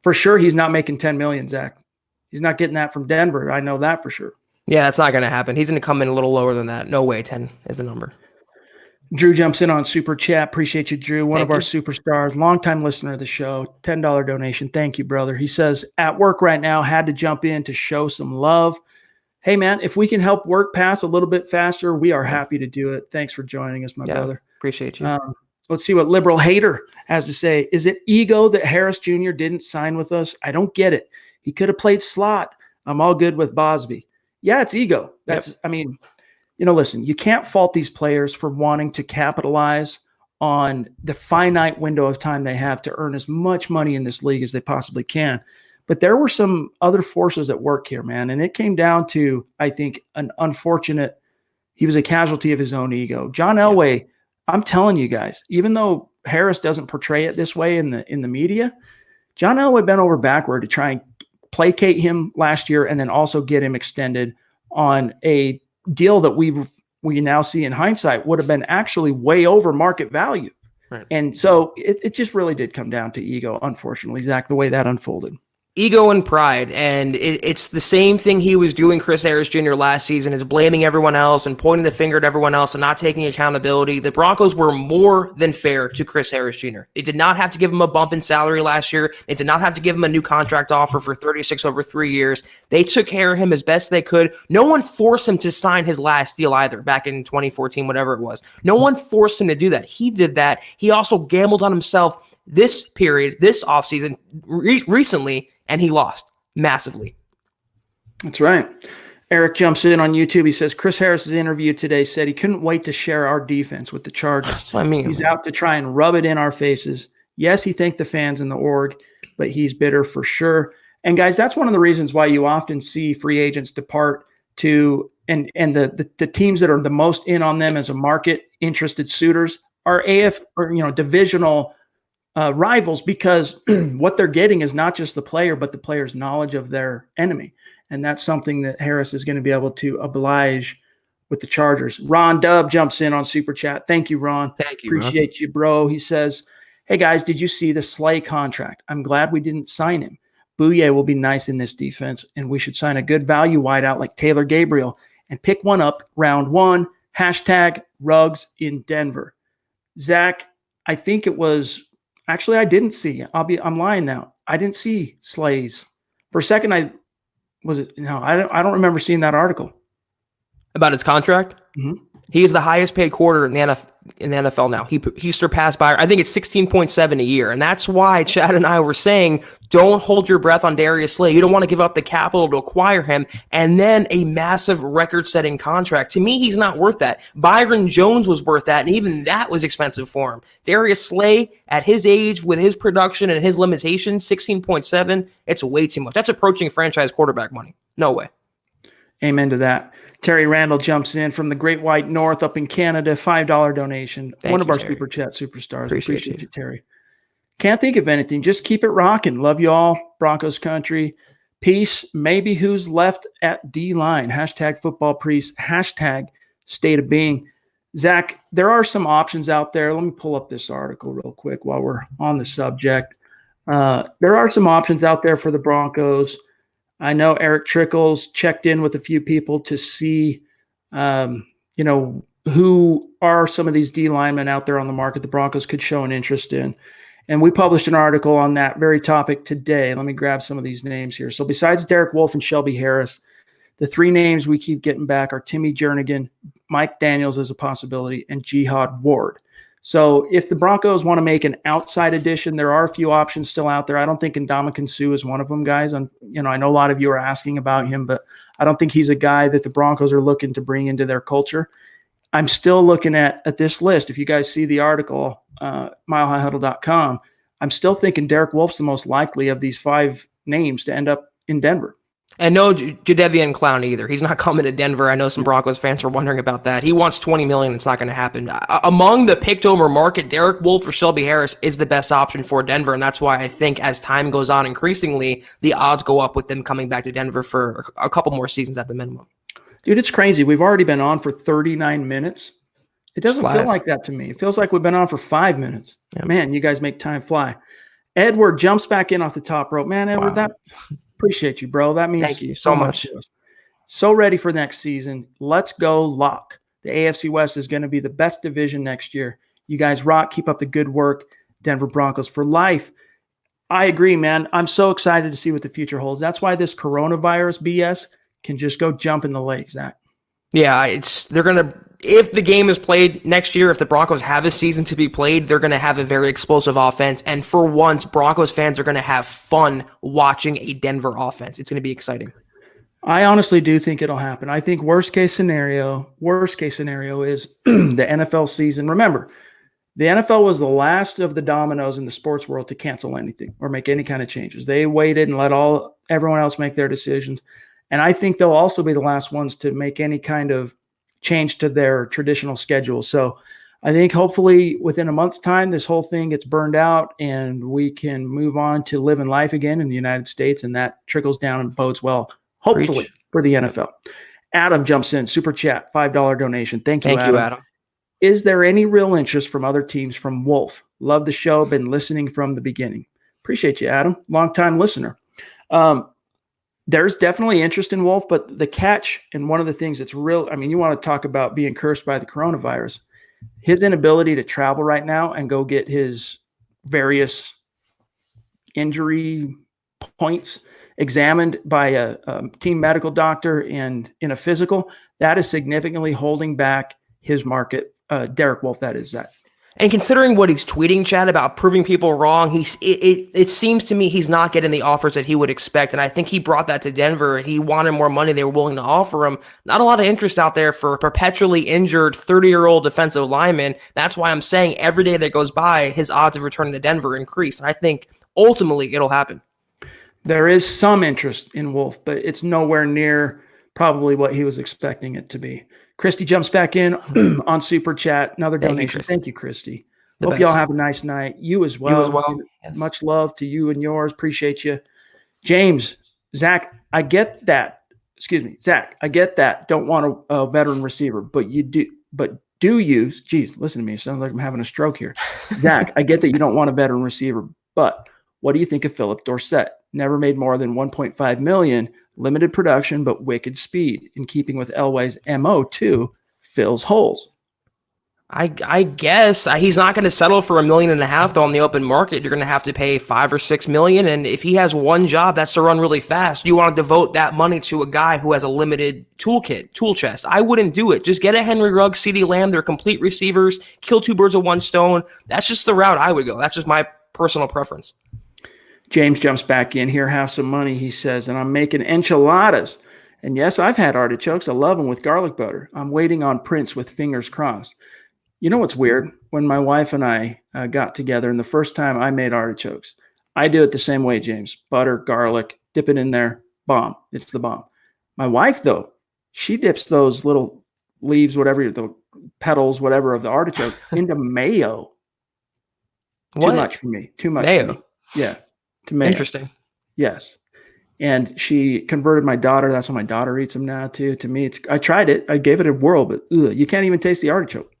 For sure, he's not making $10 million, Zach. He's not getting that from Denver. I know that for sure. Yeah, that's not going to happen. He's going to come in a little lower than that. No way, 10 is the number. Drew jumps in on Super Chat. Appreciate you, Drew. One of our you. superstars, longtime listener of the show. $10 donation. Thank you, brother. He says, at work right now, had to jump in to show some love. Hey, man, if we can help work pass a little bit faster, we are happy to do it. Thanks for joining us, my brother. Appreciate you. Let's see what Liberal Hater has to say. Is it ego that Harris Jr. didn't sign with us? I don't get it. He could have played slot. I'm all good with Bosby. Yeah, it's ego. Listen, you can't fault these players for wanting to capitalize on the finite window of time they have to earn as much money in this league as they possibly can. But there were some other forces at work here, man. And it came down to, I think, he was a casualty of his own ego. John Elway, I'm telling you guys, even though Harris doesn't portray it this way in the media, John Elway bent over backward to try and placate him last year and then also get him extended on a deal that we now see in hindsight would have been actually way over market value. Right. And so it just really did come down to ego, unfortunately, Zach, the way that unfolded. Ego and pride, and it's the same thing he was doing, Chris Harris Jr. last season, is blaming everyone else and pointing the finger at everyone else and not taking accountability. The Broncos were more than fair to Chris Harris Jr. They did not have to give him a bump in salary last year. They did not have to give him a new contract offer for $36 over 3 years. They took care of him as best they could. No one forced him to sign his last deal either, back in 2014, whatever it was. No one forced him to do that. He did that. He also gambled on himself this period, this offseason, recently, and he lost massively. That's right. Eric jumps in on YouTube. He says, Chris Harris's interview today said he couldn't wait to share our defense with the Chargers. That's what I mean. He's out to try and rub it in our faces. Yes, he thanked the fans in the org, but he's bitter for sure. And guys, that's one of the reasons why you often see free agents depart to, and the teams that are the most in on them as a market interested suitors are divisional rivals, because what they're getting is not just the player, but the player's knowledge of their enemy. And that's something that Harris is going to be able to oblige with the Chargers. Ron Dub jumps in on Super Chat. Thank you, Ron. Thank you. Appreciate you, bro. He says, hey, guys, did you see the Slay contract? I'm glad we didn't sign him. Bouye will be nice in this defense, and we should sign a good value wideout like Taylor Gabriel and pick one up round one. #Rugs in Denver. Zach, I think it was – actually, I didn't see. I'm lying now. I didn't see Slays. For a second, I don't remember seeing that article. About his contract? Mm-hmm. He is the highest paid quarter in the NFL now. He surpassed by, I think it's 16.7 a year. And that's why Chad and I were saying, don't hold your breath on Darius Slay. You don't want to give up the capital to acquire him and then a massive record-setting contract. To me, he's not worth that. Byron Jones was worth that, and even that was expensive for him. Darius Slay, at his age, with his production and his limitations, 16.7, it's way too much. That's approaching franchise quarterback money. No way. Amen to that. Terry Randall jumps in from the Great White North up in Canada, $5 donation. One of our Terry. Super Chat superstars. Appreciate you, Terry. Can't think of anything. Just keep it rocking. Love you all. Broncos country. Peace. Maybe who's left at D-line. #football priest. #state of being. Zach, there are some options out there. Let me pull up this article real quick while we're on the subject. There are some options out there for the Broncos. I know Eric Trickles checked in with a few people to see, who are some of these D linemen out there on the market the Broncos could show an interest in. And we published an article on that very topic today. Let me grab some of these names here. So besides Derek Wolfe and Shelby Harris, the three names we keep getting back are Timmy Jernigan, Mike Daniels as a possibility, and Jihad Ward. So if the Broncos want to make an outside addition, there are a few options still out there. I don't think Ndamukong Suh is one of them, guys. I know a lot of you are asking about him, but I don't think he's a guy that the Broncos are looking to bring into their culture. I'm still looking at this list. If you guys see the article, milehighhuddle.com, I'm still thinking Derek Wolfe's the most likely of these five names to end up in Denver. And no Jadeveon Clown either. He's not coming to Denver. I know some Broncos fans are wondering about that. He wants $20 million. It's not going to happen. Among the picked over market, Derek Wolfe or Shelby Harris is the best option for Denver. And that's why I think as time goes on, increasingly, the odds go up with them coming back to Denver for a couple more seasons at the minimum. Dude, it's crazy. We've already been on for 39 minutes. It doesn't feel like that to me. It feels like we've been on for 5 minutes. Yep. Man, you guys make time fly. Edward jumps back in off the top rope. Man, Edward, that appreciate you, bro. That means thank you so much to us. So ready for next season. Let's go Lock. The AFC West is going to be the best division next year. You guys rock. Keep up the good work. Denver Broncos for life. I agree, man. I'm so excited to see what the future holds. That's why this coronavirus BS can just go jump in the lake, Zach. Yeah, they're going to, if the game is played next year, if the Broncos have a season to be played, they're going to have a very explosive offense. And for once, Broncos fans are going to have fun watching a Denver offense. It's going to be exciting. I honestly do think it'll happen. I think worst case scenario is the NFL season. Remember, the NFL was the last of the dominoes in the sports world to cancel anything or make any kind of changes. They waited and let everyone else make their decisions. And I think they'll also be the last ones to make any kind of change to their traditional schedule. So I think hopefully within a month's time, this whole thing gets burned out and we can move on to living life again in the United States. And that trickles down and bodes well, hopefully, for the NFL. Adam jumps in, super chat, $5 donation. Thank you, Adam. Is there any real interest from other teams from Wolf? Love the show. Been listening from the beginning. Appreciate you, Adam. Longtime listener. There's definitely interest in Wolf, but the catch and one of the things that's real, I mean, you want to talk about being cursed by the coronavirus, his inability to travel right now and go get his various injury points examined by a team medical doctor and in a physical, that is significantly holding back his market. Derek Wolf, that is that. And considering what he's tweeting, Chad, about proving people wrong, it seems to me he's not getting the offers that he would expect. And I think he brought that to Denver. He wanted more money. They were willing to offer him. Not a lot of interest out there for a perpetually injured 30-year-old defensive lineman. That's why I'm saying every day that goes by, his odds of returning to Denver increase. And I think ultimately it'll happen. There is some interest in Wolf, but it's nowhere near probably what he was expecting it to be. Christy jumps back in on Super Chat. Another donation. Thank you, Christy. Hope y'all have a nice night. You as well. You as well. Yes. Much love to you and yours. Appreciate you. James, Zach, I get that. Excuse me, Zach, I get that. Don't want a veteran receiver, but you do. But do you? Geez, listen to me. It sounds like I'm having a stroke here. Zach, I get that you don't want a veteran receiver, but what do you think of Philip Dorsett? Never made more than $1.5 million. Limited production, but wicked speed. In keeping with Elway's MO too, fills holes. I guess he's not going to settle for $1.5 million though on the open market. You're going to have to pay $5 or $6 million, and if he has one job, that's to run really fast. You want to devote that money to a guy who has a limited tool chest. I wouldn't do it. Just get a Henry Ruggs, CeeDee Lamb. They're complete receivers. Kill two birds with one stone. That's just the route I would go. That's just my personal preference. James jumps back in here. Have some money, he says, and I'm making enchiladas. And yes, I've had artichokes. I love them with garlic butter. I'm waiting on Prince with fingers crossed. You know what's weird? When my wife and I got together, and the first time I made artichokes, I do it the same way, James. Butter, garlic, dip it in there. Bomb. It's the bomb. My wife, though, she dips those little leaves, whatever, the petals, whatever, of the artichoke into mayo. Too much for me. Too much mayo. For me. Yeah. Tomato. Interesting. Yes. And she converted my daughter. That's why my daughter eats them now too. To me, I tried it. I gave it a whirl, but you can't even taste the artichoke.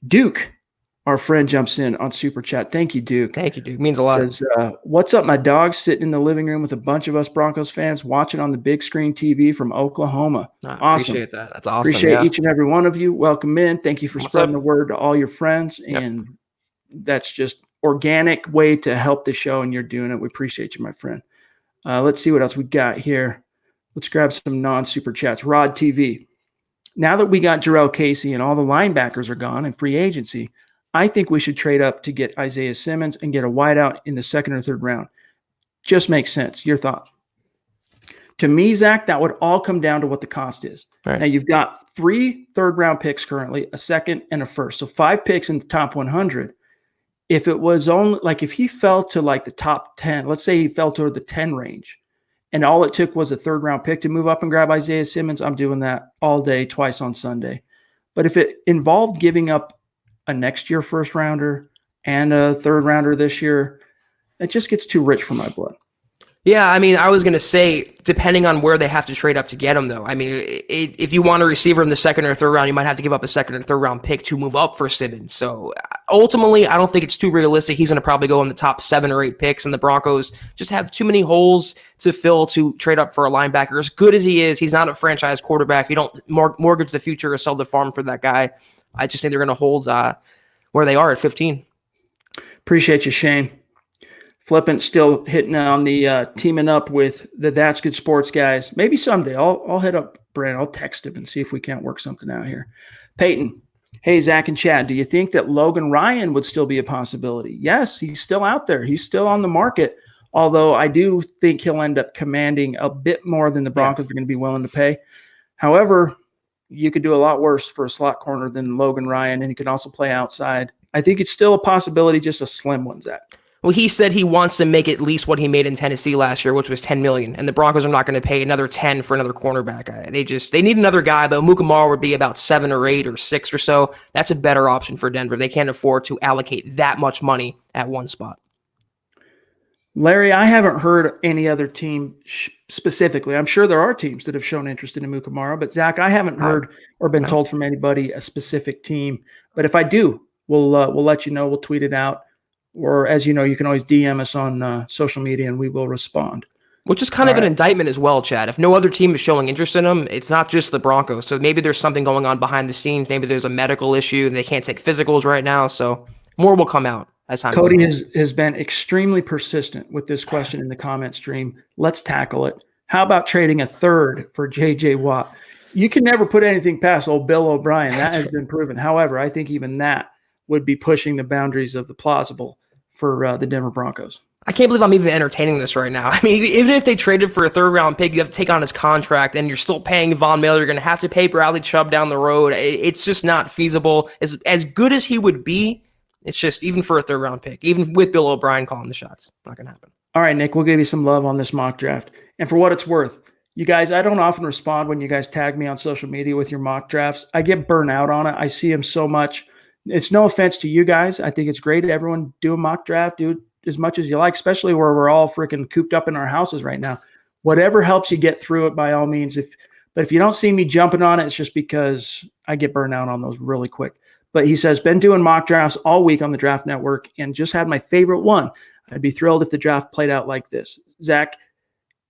Duke, our friend, jumps in on Super Chat. Thank you, Duke. Thank you, Duke. Means a lot. Says, what's up, my dog? Sitting in the living room with a bunch of us Broncos fans watching on the big screen TV from Oklahoma. Awesome. Appreciate that. That's awesome. Appreciate each and every one of you. Welcome in. Thank you for spreading the word to all your friends. Yep. And that's just organic way to help the show, and you're doing it. We appreciate you, my friend. Let's see what else we got here. Let's grab some non-super chats. Rod TV. Now that we got Jarrell Casey and all the linebackers are gone in free agency, I think we should trade up to get Isaiah Simmons and get a wideout in the second or third round. Just makes sense. Your thought? To me, Zach, that would all come down to what the cost is. Right. Now, you've got 3 third-round picks currently, a second and a first. So 5 picks in the top 100. If it was only like if he fell to like the top 10, let's say he fell toward the 10 range, and all it took was a third round pick to move up and grab Isaiah Simmons, I'm doing that all day, twice on Sunday. But if it involved giving up a next year first rounder and a third rounder this year, it just gets too rich for my blood. Yeah, I mean, I was going to say, depending on where they have to trade up to get him, though. I mean, if you want a receiver in the second or third round, you might have to give up a second or third round pick to move up for Simmons. So ultimately, I don't think it's too realistic. He's going to probably go in the top 7 or 8 picks, and the Broncos just have too many holes to fill to trade up for a linebacker. As good as he is, he's not a franchise quarterback. You don't mortgage the future or sell the farm for that guy. I just think they're going to hold where they are at 15. Appreciate you, Shane. Flippant still hitting on the teaming up with the That's Good Sports guys. Maybe someday I'll hit up Brent. I'll text him and see if we can't work something out here. Peyton, hey, Zach and Chad, do you think that Logan Ryan would still be a possibility? Yes, he's still out there. He's still on the market, although I do think he'll end up commanding a bit more than the Broncos are going to be willing to pay. However, you could do a lot worse for a slot corner than Logan Ryan, and he could also play outside. I think it's still a possibility, just a slim one, Zach. Well, he said he wants to make at least what he made in Tennessee last year, which was $10 million, and the Broncos are not going to pay another 10 for another cornerback. They need another guy, but Mukamara would be about 7 or 8 or 6 or so. That's a better option for Denver. They can't afford to allocate that much money at one spot. Larry, I haven't heard any other team specifically. I'm sure there are teams that have shown interest in Mukamara, but Zach, I haven't heard or been told from anybody a specific team. But if I do, we'll let you know. We'll tweet it out. Or, as you know, you can always DM us on social media, and we will respond. Which is kind of an indictment as well, Chad. If no other team is showing interest in him, it's not just the Broncos. So maybe there's something going on behind the scenes. Maybe there's a medical issue, and they can't take physicals right now. So more will come out as time goes on. Cody has been extremely persistent with this question in the comment stream. Let's tackle it. How about trading a third for J.J. Watt? You can never put anything past old Bill O'Brien. That has been proven. However, I think even that would be pushing the boundaries of the plausible for the Denver Broncos. I can't believe I'm even entertaining this right now. I mean, even if they traded for a third-round pick, you have to take on his contract, and you're still paying Von Miller. You're going to have to pay Bradley Chubb down the road. It's just not feasible. As good as he would be, it's just, even for a third-round pick, even with Bill O'Brien calling the shots, not going to happen. All right, Nick, we'll give you some love on this mock draft. And for what it's worth, you guys, I don't often respond when you guys tag me on social media with your mock drafts. I get burnt out on it. I see them so much. It's no offense to you guys. I think it's great. Everyone do a mock draft, do it as much as you like, especially where we're all freaking cooped up in our houses right now. Whatever helps you get through it, by all means. But if you don't see me jumping on it, it's just because I get burned out on those really quick. But he says, been doing mock drafts all week on the Draft Network and just had my favorite one. I'd be thrilled if the draft played out like this. Zach,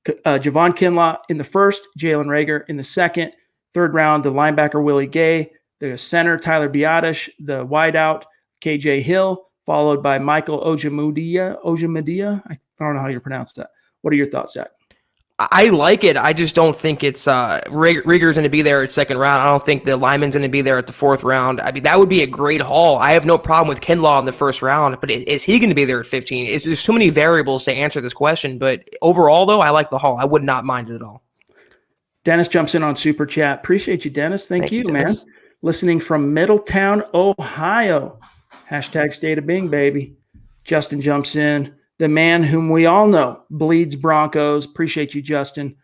Javon Kinlaw in the first, Jalen Reagor in the second, third round, the linebacker Willie Gay, the center, Tyler Biadasz, the wideout, KJ Hill, followed by Michael Ojemudia. I don't know how you pronounce that. What are your thoughts, Zach? I like it. I just don't think it's Reagor's going to be there at second round. I don't think the lineman's going to be there at the fourth round. I mean, that would be a great haul. I have no problem with Kinlaw in the first round, but is he going to be there at 15? There's too many variables to answer this question, but overall, though, I like the haul. I would not mind it at all. Dennis jumps in on Super Chat. Appreciate you, Dennis. Thank you, man. Dennis. Listening from Middletown, Ohio. Hashtag State of Bing, baby. Justin jumps in. The man whom we all know bleeds Broncos. Appreciate you, Justin.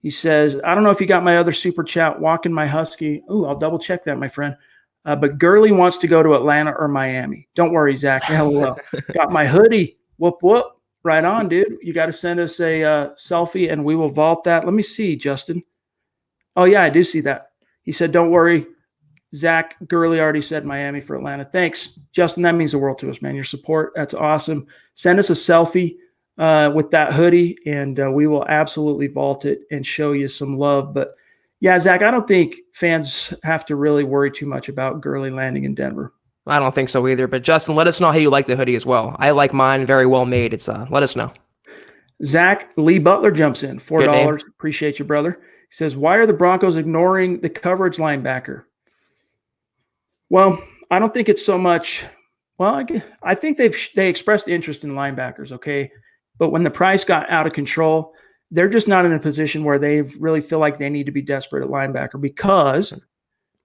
He says, I don't know if you got my other Super Chat, walking my Husky. Ooh, I'll double check that, my friend. But Gurley wants to go to Atlanta or Miami. Don't worry, Zach. LOL. Got my hoodie. Whoop, whoop. Right on, dude. You got to send us a selfie, and we will vault that. Let me see, Justin. Oh, yeah, I do see that. He said, don't worry. Zach Gurley already said Miami for Atlanta. Thanks, Justin. That means the world to us, man. Your support, that's awesome. Send us a selfie with that hoodie, and we will absolutely vault it and show you some love. But, yeah, Zach, I don't think fans have to really worry too much about Gurley landing in Denver. I don't think so either. But, Justin, let us know how you like the hoodie as well. I like mine. Very well made. Let us know. Zach Lee Butler jumps in. $4. Appreciate you, brother. He says, why are the Broncos ignoring the coverage linebacker? Well, I don't think it's so much. Well, I think they expressed interest in linebackers, okay? But when the price got out of control, they're just not in a position where they really feel like they need to be desperate at linebacker, because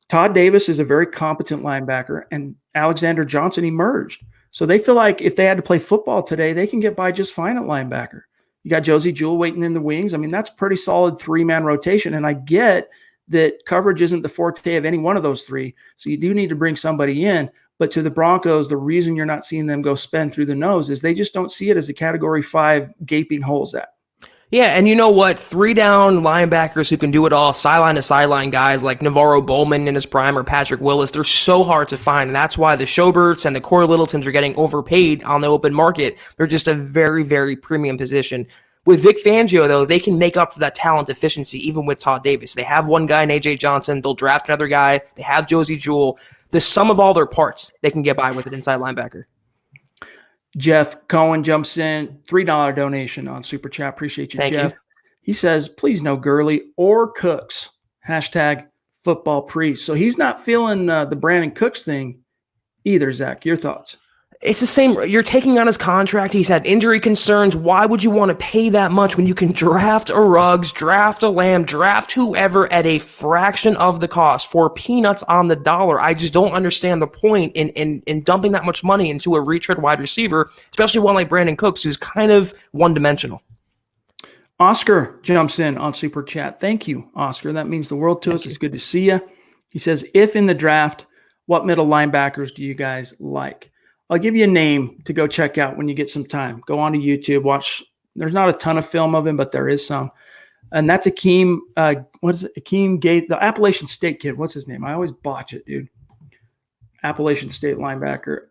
Todd Davis is a very competent linebacker and Alexander Johnson emerged. So they feel like if they had to play football today, they can get by just fine at linebacker. You got Josie Jewell waiting in the wings. I mean, that's pretty solid three-man rotation, and I get that coverage isn't the forte of any one of those three. So you do need to bring somebody in. But to the Broncos, the reason you're not seeing them go spend through the nose is they just don't see it as a Category 5 gaping holes at. Yeah, and you know what? 3-down linebackers who can do it all, sideline to sideline guys like Navarro Bowman in his prime or Patrick Willis, they're so hard to find. And that's why the Schoberts and the Corey Littletons are getting overpaid on the open market. They're just a very, very premium position. With Vic Fangio, though, they can make up for that talent deficiency even with Todd Davis. They have one guy in A.J. Johnson. They'll draft another guy. They have Josie Jewell. The sum of all their parts, they can get by with an inside linebacker. Jeff Cohen jumps in, $3 donation on Super Chat. Appreciate you, Thank Jeff. you. He says, please no Gurley or Cooks. Hashtag football priest. So he's not feeling the Brandon Cooks thing either, Zach. Your thoughts? It's the same. You're taking on his contract. He's had injury concerns. Why would you want to pay that much when you can draft a Ruggs, draft a Lamb, draft whoever at a fraction of the cost for peanuts on the dollar? I just don't understand the point in dumping that much money into a retread wide receiver, especially one like Brandon Cooks, who's kind of one-dimensional. Oscar jumps in on Super Chat. Thank you, Oscar. That means the world to us. It's good to see you. He says, if in the draft, what middle linebackers do you guys like? I'll give you a name to go check out when you get some time. Go on to YouTube, watch. There's not a ton of film of him, but there is some. And that's Akeem, what is it? Akeem Gate, the Appalachian State kid. What's his name? I always botch it, dude. Appalachian State linebacker.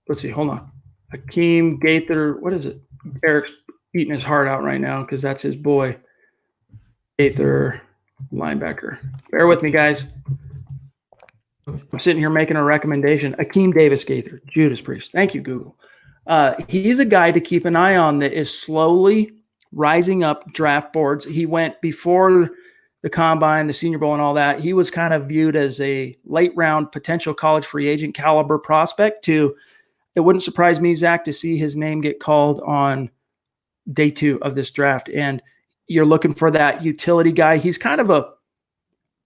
Let's see, hold on. Akeem Gaither, what is it? Eric's eating his heart out right now because that's his boy. Gaither linebacker. Bear with me, guys. I'm sitting here making a recommendation. Akeem Davis Gaither, Judas Priest. Thank you, Google. He's a guy to keep an eye on that is slowly rising up draft boards. He went before the Combine, the Senior Bowl, and all that. He was kind of viewed as a late round potential college free agent caliber prospect to, it wouldn't surprise me, Zach, to see his name get called on day 2 of this draft. And you're looking for that utility guy. He's kind of a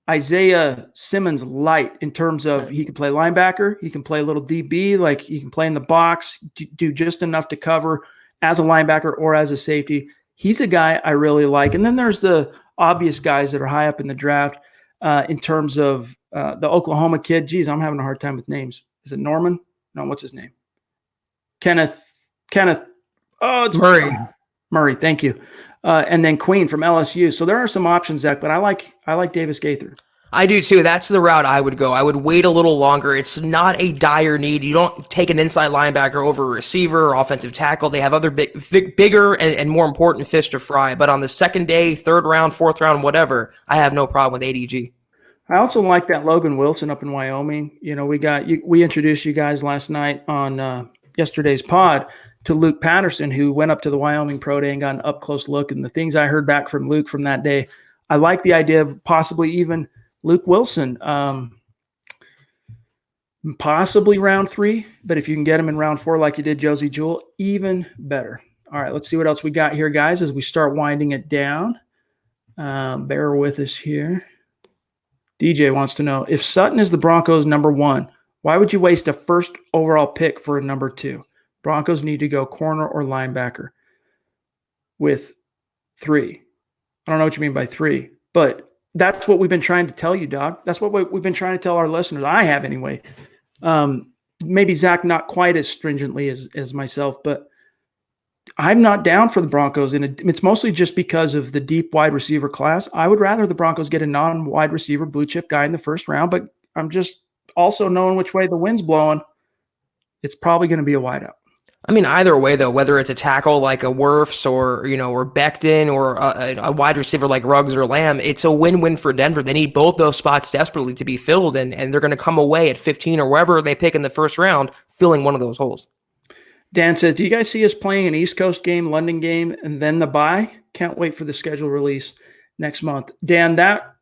Isaiah Simmons light in terms of he can play linebacker, he can play a little DB, like he can play in the box, do just enough to cover as a linebacker or as a safety. He's a guy I really like. And then there's the obvious guys that are high up in the draft in terms of the Oklahoma kid. Geez, I'm having a hard time with names. Is it Norman? No, what's his name? Kenneth. Oh, it's Murray. Thank you. And then Queen from LSU. So there are some options, Zach, but I like Davis Gaither. I do too. That's the route I would go. I would wait a little longer. It's not a dire need. You don't take an inside linebacker over a receiver or offensive tackle. They have other bigger and more important fish to fry. But on the second day, third round, fourth round, whatever, I have no problem with ADG. I also like that Logan Wilson up in Wyoming. You know, we introduced you guys last night on yesterday's pod to Luke Patterson, who went up to the Wyoming Pro Day and got an up-close look. And the things I heard back from Luke from that day, I like the idea of possibly even Luke Wilson, possibly round 3. But if you can get him in round 4 like you did Josie Jewell, even better. All right, let's see what else we got here, guys, as we start winding it down. Bear with us here. DJ wants to know, if Sutton is the Broncos' number 1, why would you waste a first overall pick for a number 2? Broncos need to go corner or linebacker with 3. I don't know what you mean by 3, but that's what we've been trying to tell you, dog. That's what we've been trying to tell our listeners. I have anyway. Maybe Zach not quite as stringently as myself, but I'm not down for the Broncos. And it's mostly just because of the deep wide receiver class. I would rather the Broncos get a non-wide receiver blue chip guy in the first round, but I'm just also knowing which way the wind's blowing. It's probably going to be a wideout. I mean, either way, though, whether it's a tackle like a Wirfs or Becton or a wide receiver like Ruggs or Lamb, it's a win-win for Denver. They need both those spots desperately to be filled, and they're going to come away at 15 or wherever they pick in the first round, filling one of those holes. Dan says, do you guys see us playing an East Coast game, London game, and then the bye? Can't wait for the schedule release next month. Dan,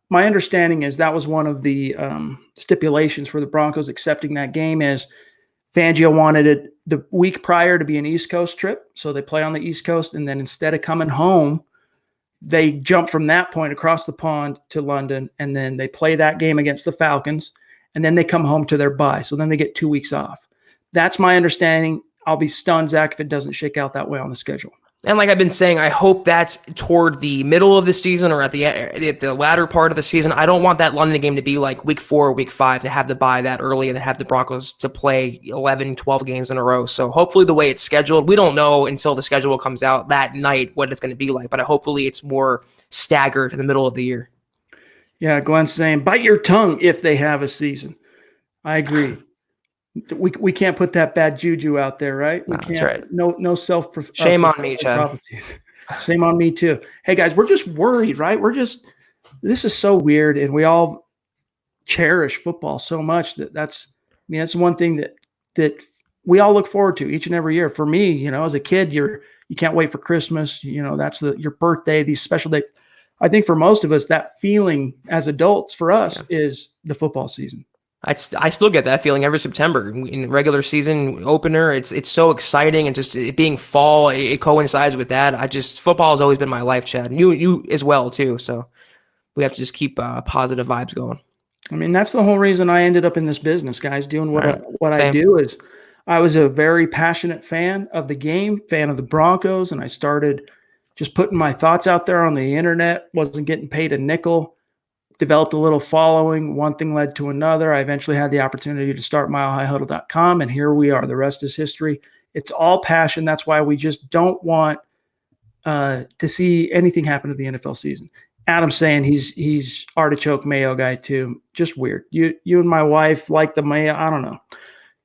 my understanding is that was one of the stipulations for the Broncos accepting that game is Fangio wanted it the week prior to be an East Coast trip. So they play on the East Coast, and then instead of coming home, they jump from that point across the pond to London, and then they play that game against the Falcons, and then they come home to their bye. So then they get 2 weeks off. That's my understanding. I'll be stunned, Zach, if it doesn't shake out that way on the schedule. And like I've been saying, I hope that's toward the middle of the season or at the latter part of the season. I don't want that London game to be like week 4 or week 5 to have the bye that early and then have the Broncos to play 11, 12 games in a row. So hopefully the way it's scheduled, we don't know until the schedule comes out that night what it's going to be like, but hopefully it's more staggered in the middle of the year. Yeah, Glenn's saying, bite your tongue if they have a season. I agree. We can't put that bad juju out there, right? We can't. That's right. No self. Shame on me, Chad. Prophecies. Shame on me too. Hey guys, we're just worried, right? This is so weird, and we all cherish football so much that's one thing that we all look forward to each and every year. For me, as a kid, you can't wait for Christmas. That's your birthday, these special days. I think for most of us, that feeling as adults for us is the football season. I still get that feeling every September in regular season opener. It's so exciting, and just it being fall, it coincides with that. Football has always been my life, Chad. You as well too. So we have to just keep positive vibes going. I mean, that's the whole reason I ended up in this business, guys. Doing what I do is I was a very passionate fan of the game, fan of the Broncos, and I started just putting my thoughts out there on the internet. Wasn't getting paid a nickel. Developed a little following. One thing led to another. I eventually had the opportunity to start milehighhuddle.com, and here we are. The rest is history. It's all passion. That's why we just don't want to see anything happen to the NFL season. Adam's saying he's artichoke mayo guy too. Just weird. You and my wife like the mayo. I don't know.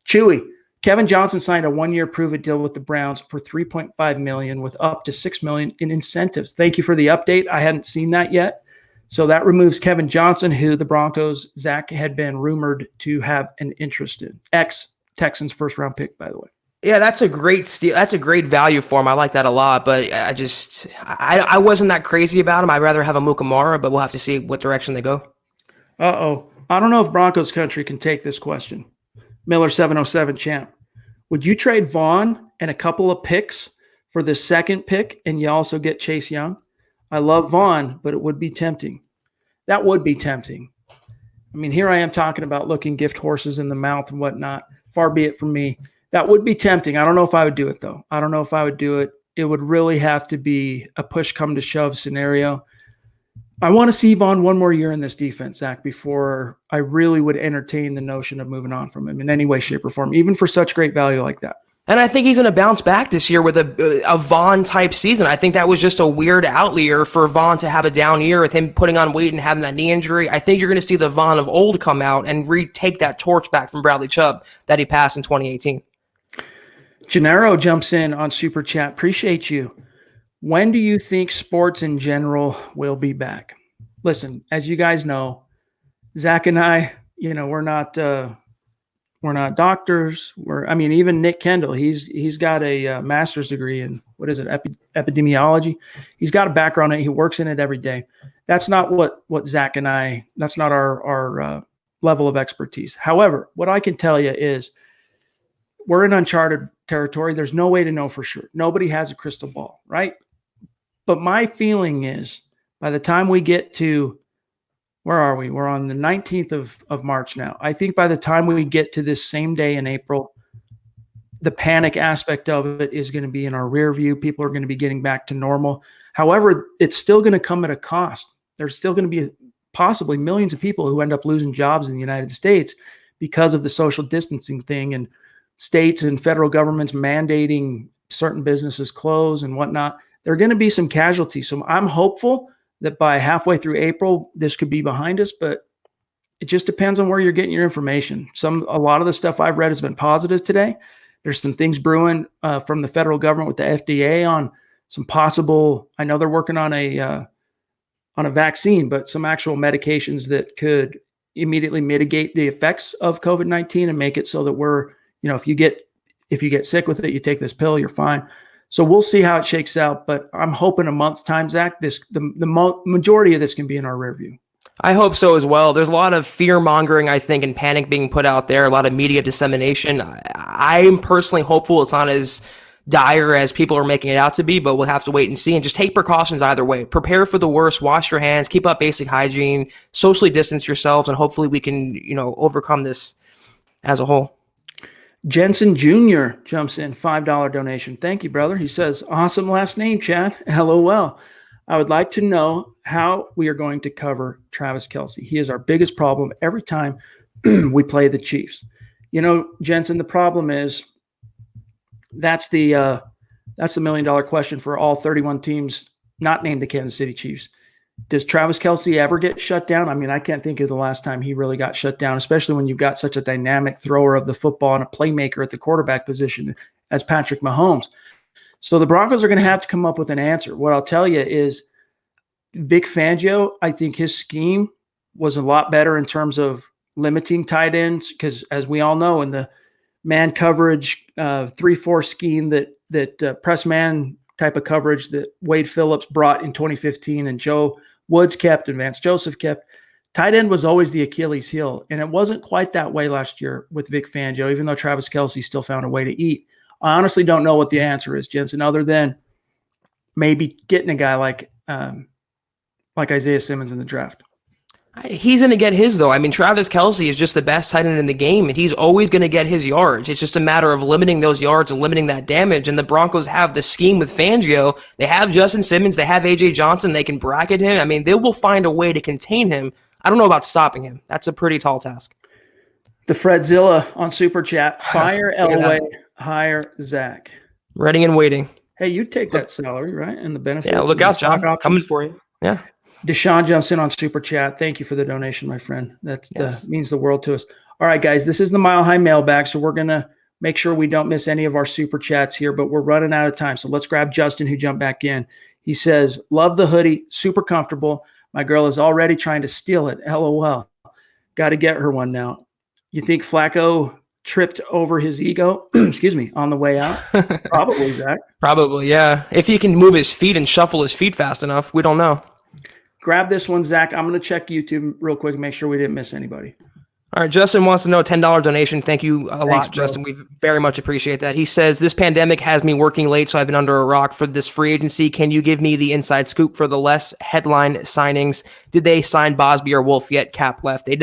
Chewy. Kevin Johnson signed a 1-year prove-it deal with the Browns for $3.5 million with up to $6 million in incentives. Thank you for the update. I hadn't seen that yet. So that removes Kevin Johnson, who the Broncos, Zach, had been rumored to have an interest in. Ex-Texans first-round pick, by the way. Yeah, that's a great steal. That's a great value for him. I like that a lot, but I wasn't that crazy about him. I'd rather have a Mukamara, but we'll have to see what direction they go. Uh-oh. I don't know if Broncos country can take this question. Miller 707 champ. Would you trade Vaughn and a couple of picks for the second pick, and you also get Chase Young? I love Vaughn, but it would be tempting. That would be tempting. I mean, here I am talking about looking gift horses in the mouth and whatnot. Far be it from me. That would be tempting. I don't know if I would do it, though. I don't know if I would do it. It would really have to be a push come to shove scenario. I want to see Vaughn one more year in this defense, Zach, before I really would entertain the notion of moving on from him in any way, shape, or form, even for such great value like that. And I think he's going to bounce back this year with a Vaughn-type season. I think that was just a weird outlier for Vaughn to have a down year with him putting on weight and having that knee injury. I think you're going to see the Vaughn of old come out and retake that torch back from Bradley Chubb that he passed in 2018. Gennaro jumps in on Super Chat. Appreciate you. When do you think sports in general will be back? Listen, as you guys know, Zach and I, we're not doctors. Even Nick Kendall, he's got a master's degree in epidemiology. He's got a background in it. He works in it every day. That's not what Zach and I. That's not our level of expertise. However, what I can tell you is we're in uncharted territory. There's no way to know for sure. Nobody has a crystal ball, right? But my feeling is by the time we get to, where are we? We're on the 19th of March now. I think by the time we get to this same day in April, the panic aspect of it is going to be in our rear view. People are going to be getting back to normal. However, it's still going to come at a cost. There's still going to be possibly millions of people who end up losing jobs in the United States because of the social distancing thing and states and federal governments mandating certain businesses close and whatnot. There are going to be some casualties. So I'm hopeful that by halfway through April, this could be behind us, but it just depends on where you're getting your information. A lot of the stuff I've read has been positive today. There's some things brewing from the federal government with the FDA on some possible, I know they're working on a vaccine, but some actual medications that could immediately mitigate the effects of COVID-19 and make it so that we're, if you get sick with it, you take this pill, you're fine. So we'll see how it shakes out, but I'm hoping a month's time, Zach, the majority of this can be in our rear view. I hope so as well. There's a lot of fear-mongering, I think, and panic being put out there, a lot of media dissemination. I'm personally hopeful it's not as dire as people are making it out to be, but we'll have to wait and see and just take precautions either way. Prepare for the worst, wash your hands, keep up basic hygiene, socially distance yourselves, and hopefully we can, overcome this as a whole. Jensen Jr. jumps in, $5 donation. Thank you, brother. He says, awesome last name, Chad. LOL. I would like to know how we are going to cover Travis Kelce. He is our biggest problem every time we play the Chiefs. Jensen, the problem is that's the $1 million question for all 31 teams not named the Kansas City Chiefs. Does Travis Kelce ever get shut down? I mean, I can't think of the last time he really got shut down, especially when you've got such a dynamic thrower of the football and a playmaker at the quarterback position as Patrick Mahomes. So the Broncos are going to have to come up with an answer. What I'll tell you is Vic Fangio, I think his scheme was a lot better in terms of limiting tight ends because, as we all know, in the man coverage 3-4 scheme that press man type of coverage that Wade Phillips brought in 2015 and Joe Woods kept and Vance Joseph kept, tight end was always the Achilles heel. And it wasn't quite that way last year with Vic Fangio, even though Travis Kelce still found a way to eat. I honestly don't know what the answer is, Jensen, other than maybe getting a guy like Isaiah Simmons in the draft. He's going to get his, though. I mean, Travis Kelce is just the best tight end in the game, and he's always going to get his yards. It's just a matter of limiting those yards and limiting that damage, and the Broncos have the scheme with Fangio. They have Justin Simmons. They have A.J. Johnson. They can bracket him. I mean, they will find a way to contain him. I don't know about stopping him. That's a pretty tall task. The Fredzilla on Super Chat. Fire Elway, hire Zach. Ready and waiting. Hey, you take that salary, right? And the benefits. Yeah, look out, John. Coming for you. Yeah. Deshaun jumps in on Super Chat. Thank you for the donation, my friend. That means the world to us. All right, guys, this is the Mile High Mailbag, so we're going to make sure we don't miss any of our Super Chats here, but we're running out of time. So let's grab Justin, who jumped back in. He says, love the hoodie, super comfortable. My girl is already trying to steal it. LOL. Got to get her one now. You think Flacco tripped over his ego, on the way out? Probably, Zach. Probably, yeah. If he can move his feet and shuffle his feet fast enough, we don't know. Grab this one, Zach. I'm going to check YouTube real quick and make sure we didn't miss anybody. All right, Justin wants to know, $10 donation. Thank you a lot, Justin. We very much appreciate that. He says, this pandemic has me working late, so I've been under a rock for this free agency. Can you give me the inside scoop for the less headline signings? Did they sign Bosby or Wolf yet? Cap left. They did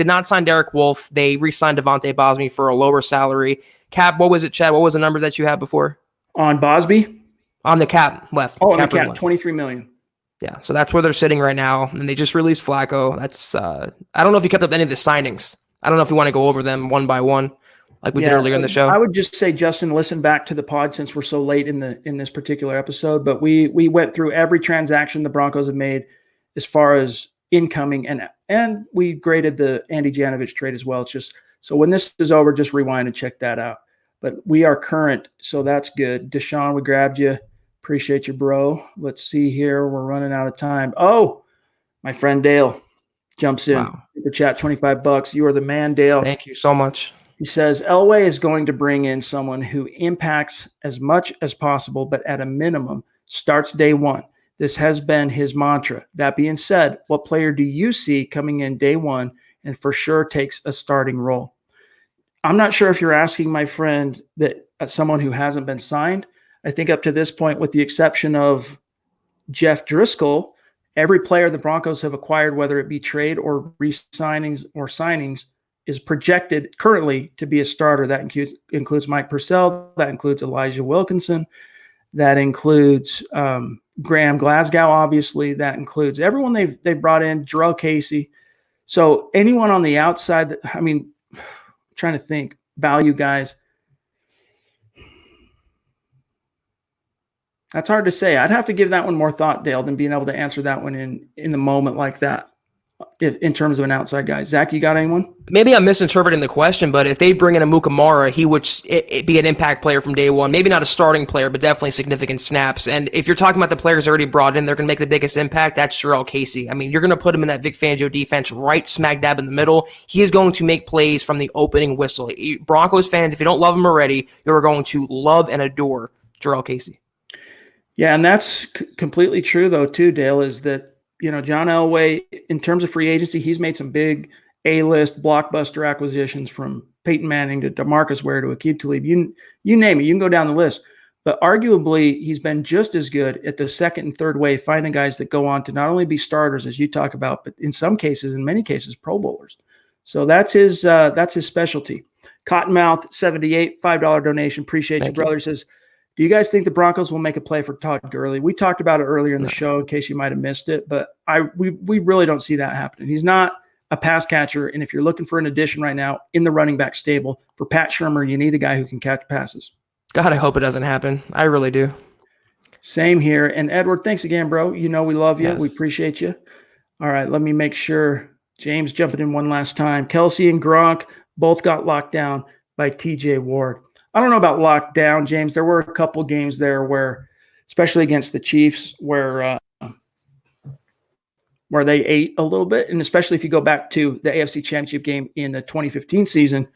not sign Derek Wolf. They re-signed Devontae Bosby for a lower salary. Cap, what was it, Chad? What was the number that you had before? On Bosby? On the cap left. Oh, on the cap, $23 million. Yeah, so that's where they're sitting right now, and they just released Flacco. That's I don't know if you kept up any of the signings. I don't know if you want to go over them one by one, like we did earlier in the show. I would just say, Justin, listen back to the pod since we're so late in this particular episode. But we went through every transaction the Broncos have made as far as incoming, and we graded the Andy Janovich trade as well. It's just so when this is over, just rewind and check that out. But we are current, so that's good. Deshaun, we grabbed you. Appreciate you, bro. Let's see here. We're running out of time. Oh, my friend Dale jumps in. Wow. Super chat, $25. You are the man, Dale. Thank you so much. He says, Elway is going to bring in someone who impacts as much as possible, but at a minimum, starts day one. This has been his mantra. That being said, what player do you see coming in day one and for sure takes a starting role? I'm not sure if you're asking, my friend, that someone who hasn't been signed. I think up to this point, with the exception of Jeff Driscoll, every player the Broncos have acquired, whether it be trade or re-signings or signings, is projected currently to be a starter. That includes Mike Purcell. That includes Elijah Wilkinson. That includes Graham Glasgow, obviously. That includes everyone they've brought in, Jarrell Casey. So anyone on the outside, trying to think, value guys. That's hard to say. I'd have to give that one more thought, Dale, than being able to answer that one in the moment like that in terms of an outside guy. Zach, you got anyone? Maybe I'm misinterpreting the question, but if they bring in a Mukamara, he would be an impact player from day one. Maybe not a starting player, but definitely significant snaps. And if you're talking about the players already brought in, they're going to make the biggest impact. That's Jarrell Casey. I mean, you're going to put him in that Vic Fangio defense right smack dab in the middle. He is going to make plays from the opening whistle. Broncos fans, if you don't love him already, you're going to love and adore Jarrell Casey. Yeah, and that's completely true, though, too, Dale, is that, John Elway, in terms of free agency, he's made some big A-list blockbuster acquisitions from Peyton Manning to DeMarcus Ware to Aqib Talib. You name it. You can go down the list. But arguably, he's been just as good at the second and third wave, finding guys that go on to not only be starters, as you talk about, but in some cases, in many cases, Pro Bowlers. So that's his specialty. Cottonmouth 78, $5 donation. Appreciate you, brother. Says, do you guys think the Broncos will make a play for Todd Gurley? We talked about it earlier in the show in case you might have missed it, but we really don't see that happening. He's not a pass catcher, and if you're looking for an addition right now in the running back stable for Pat Shurmur, you need a guy who can catch passes. God, I hope it doesn't happen. I really do. Same here. And Edward, thanks again, bro. You know we love you. Yes. We appreciate you. All right, let me make sure. James jumping in one last time. Kelsey and Gronk both got locked down by TJ Ward. I don't know about locked down, James. There were a couple games there where, especially against the Chiefs, where they ate a little bit. And especially if you go back to the AFC Championship game in the 2015 season,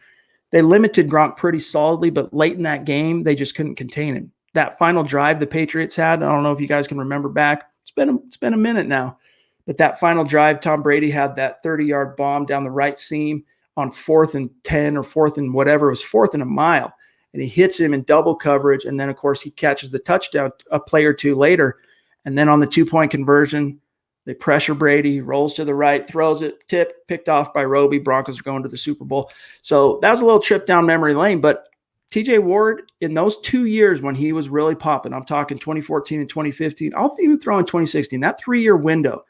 they limited Gronk pretty solidly, but late in that game, they just couldn't contain him. That final drive the Patriots had, I don't know if you guys can remember back. It's been a minute now. But that final drive, Tom Brady had that 30-yard bomb down the right seam on 4th and 10 or 4th and whatever. It was 4th and a mile. And he hits him in double coverage. And then, of course, he catches the touchdown a play or two later. And then on the 2-point conversion, they pressure Brady, rolls to the right, throws it, tip, picked off by Roby. Broncos are going to the Super Bowl. So that was a little trip down memory lane. But TJ Ward, in those 2 years when he was really popping, I'm talking 2014 and 2015, I'll even throw in 2016, that 3-year window,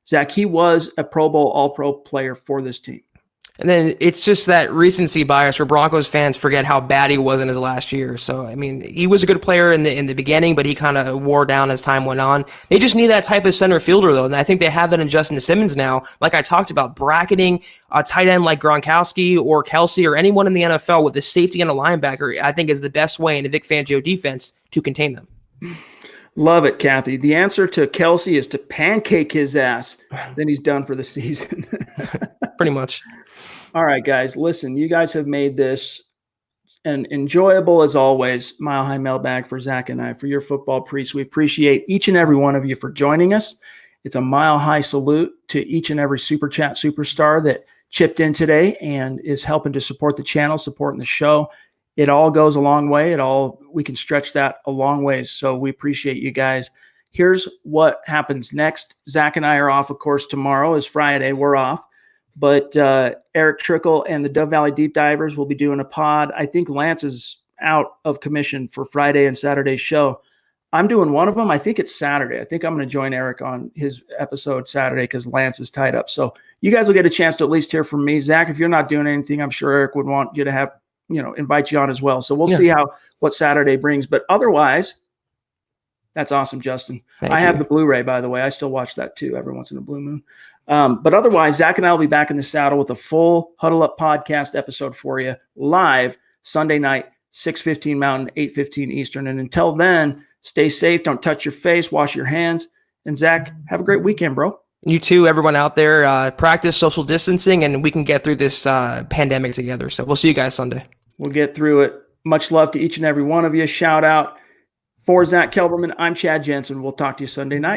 Zach, he was a Pro Bowl All-Pro player for this team. And then it's just that recency bias where Broncos fans forget how bad he was in his last year. So, I mean, he was a good player in the beginning, but he kind of wore down as time went on. They just need that type of center fielder, though, and I think they have that in Justin Simmons now. Like I talked about, bracketing a tight end like Gronkowski or Kelsey or anyone in the NFL with a safety and a linebacker, I think is the best way in a Vic Fangio defense to contain them. Love it, Kathy. The answer to Kelsey is to pancake his ass. Then he's done for the season. Pretty much. All right, guys, listen, you guys have made this an enjoyable, as always, Mile High Mailbag for Zach and I, for your football priests. We appreciate each and every one of you for joining us. It's a mile high salute to each and every Super Chat superstar that chipped in today and is helping to support the channel, supporting the show. It all goes a long way. We can stretch that a long ways. So we appreciate you guys. Here's what happens next. Zach and I are off, of course. Tomorrow is Friday. We're off. But Eric Trickle and the Dove Valley Deep Divers will be doing a pod. I think Lance is out of commission for Friday and Saturday's show. I'm doing one of them. I think it's Saturday. I think I'm going to join Eric on his episode Saturday because Lance is tied up. So you guys will get a chance to at least hear from me. Zach, if you're not doing anything, I'm sure Eric would want you to have, invite you on as well. So we'll see what Saturday brings. But otherwise, that's awesome, Justin. I have the Blu-ray, by the way. I still watch that too every once in a blue moon. But otherwise, Zach and I will be back in the saddle with a full Huddle Up podcast episode for you live Sunday night, 6:15 Mountain, 8:15 Eastern. And until then, stay safe. Don't touch your face. Wash your hands. And Zach, have a great weekend, bro. You too, everyone out there. Practice social distancing, and we can get through this pandemic together. So we'll see you guys Sunday. We'll get through it. Much love to each and every one of you. Shout out for Zack Kelberman. I'm Chad Jensen. We'll talk to you Sunday night.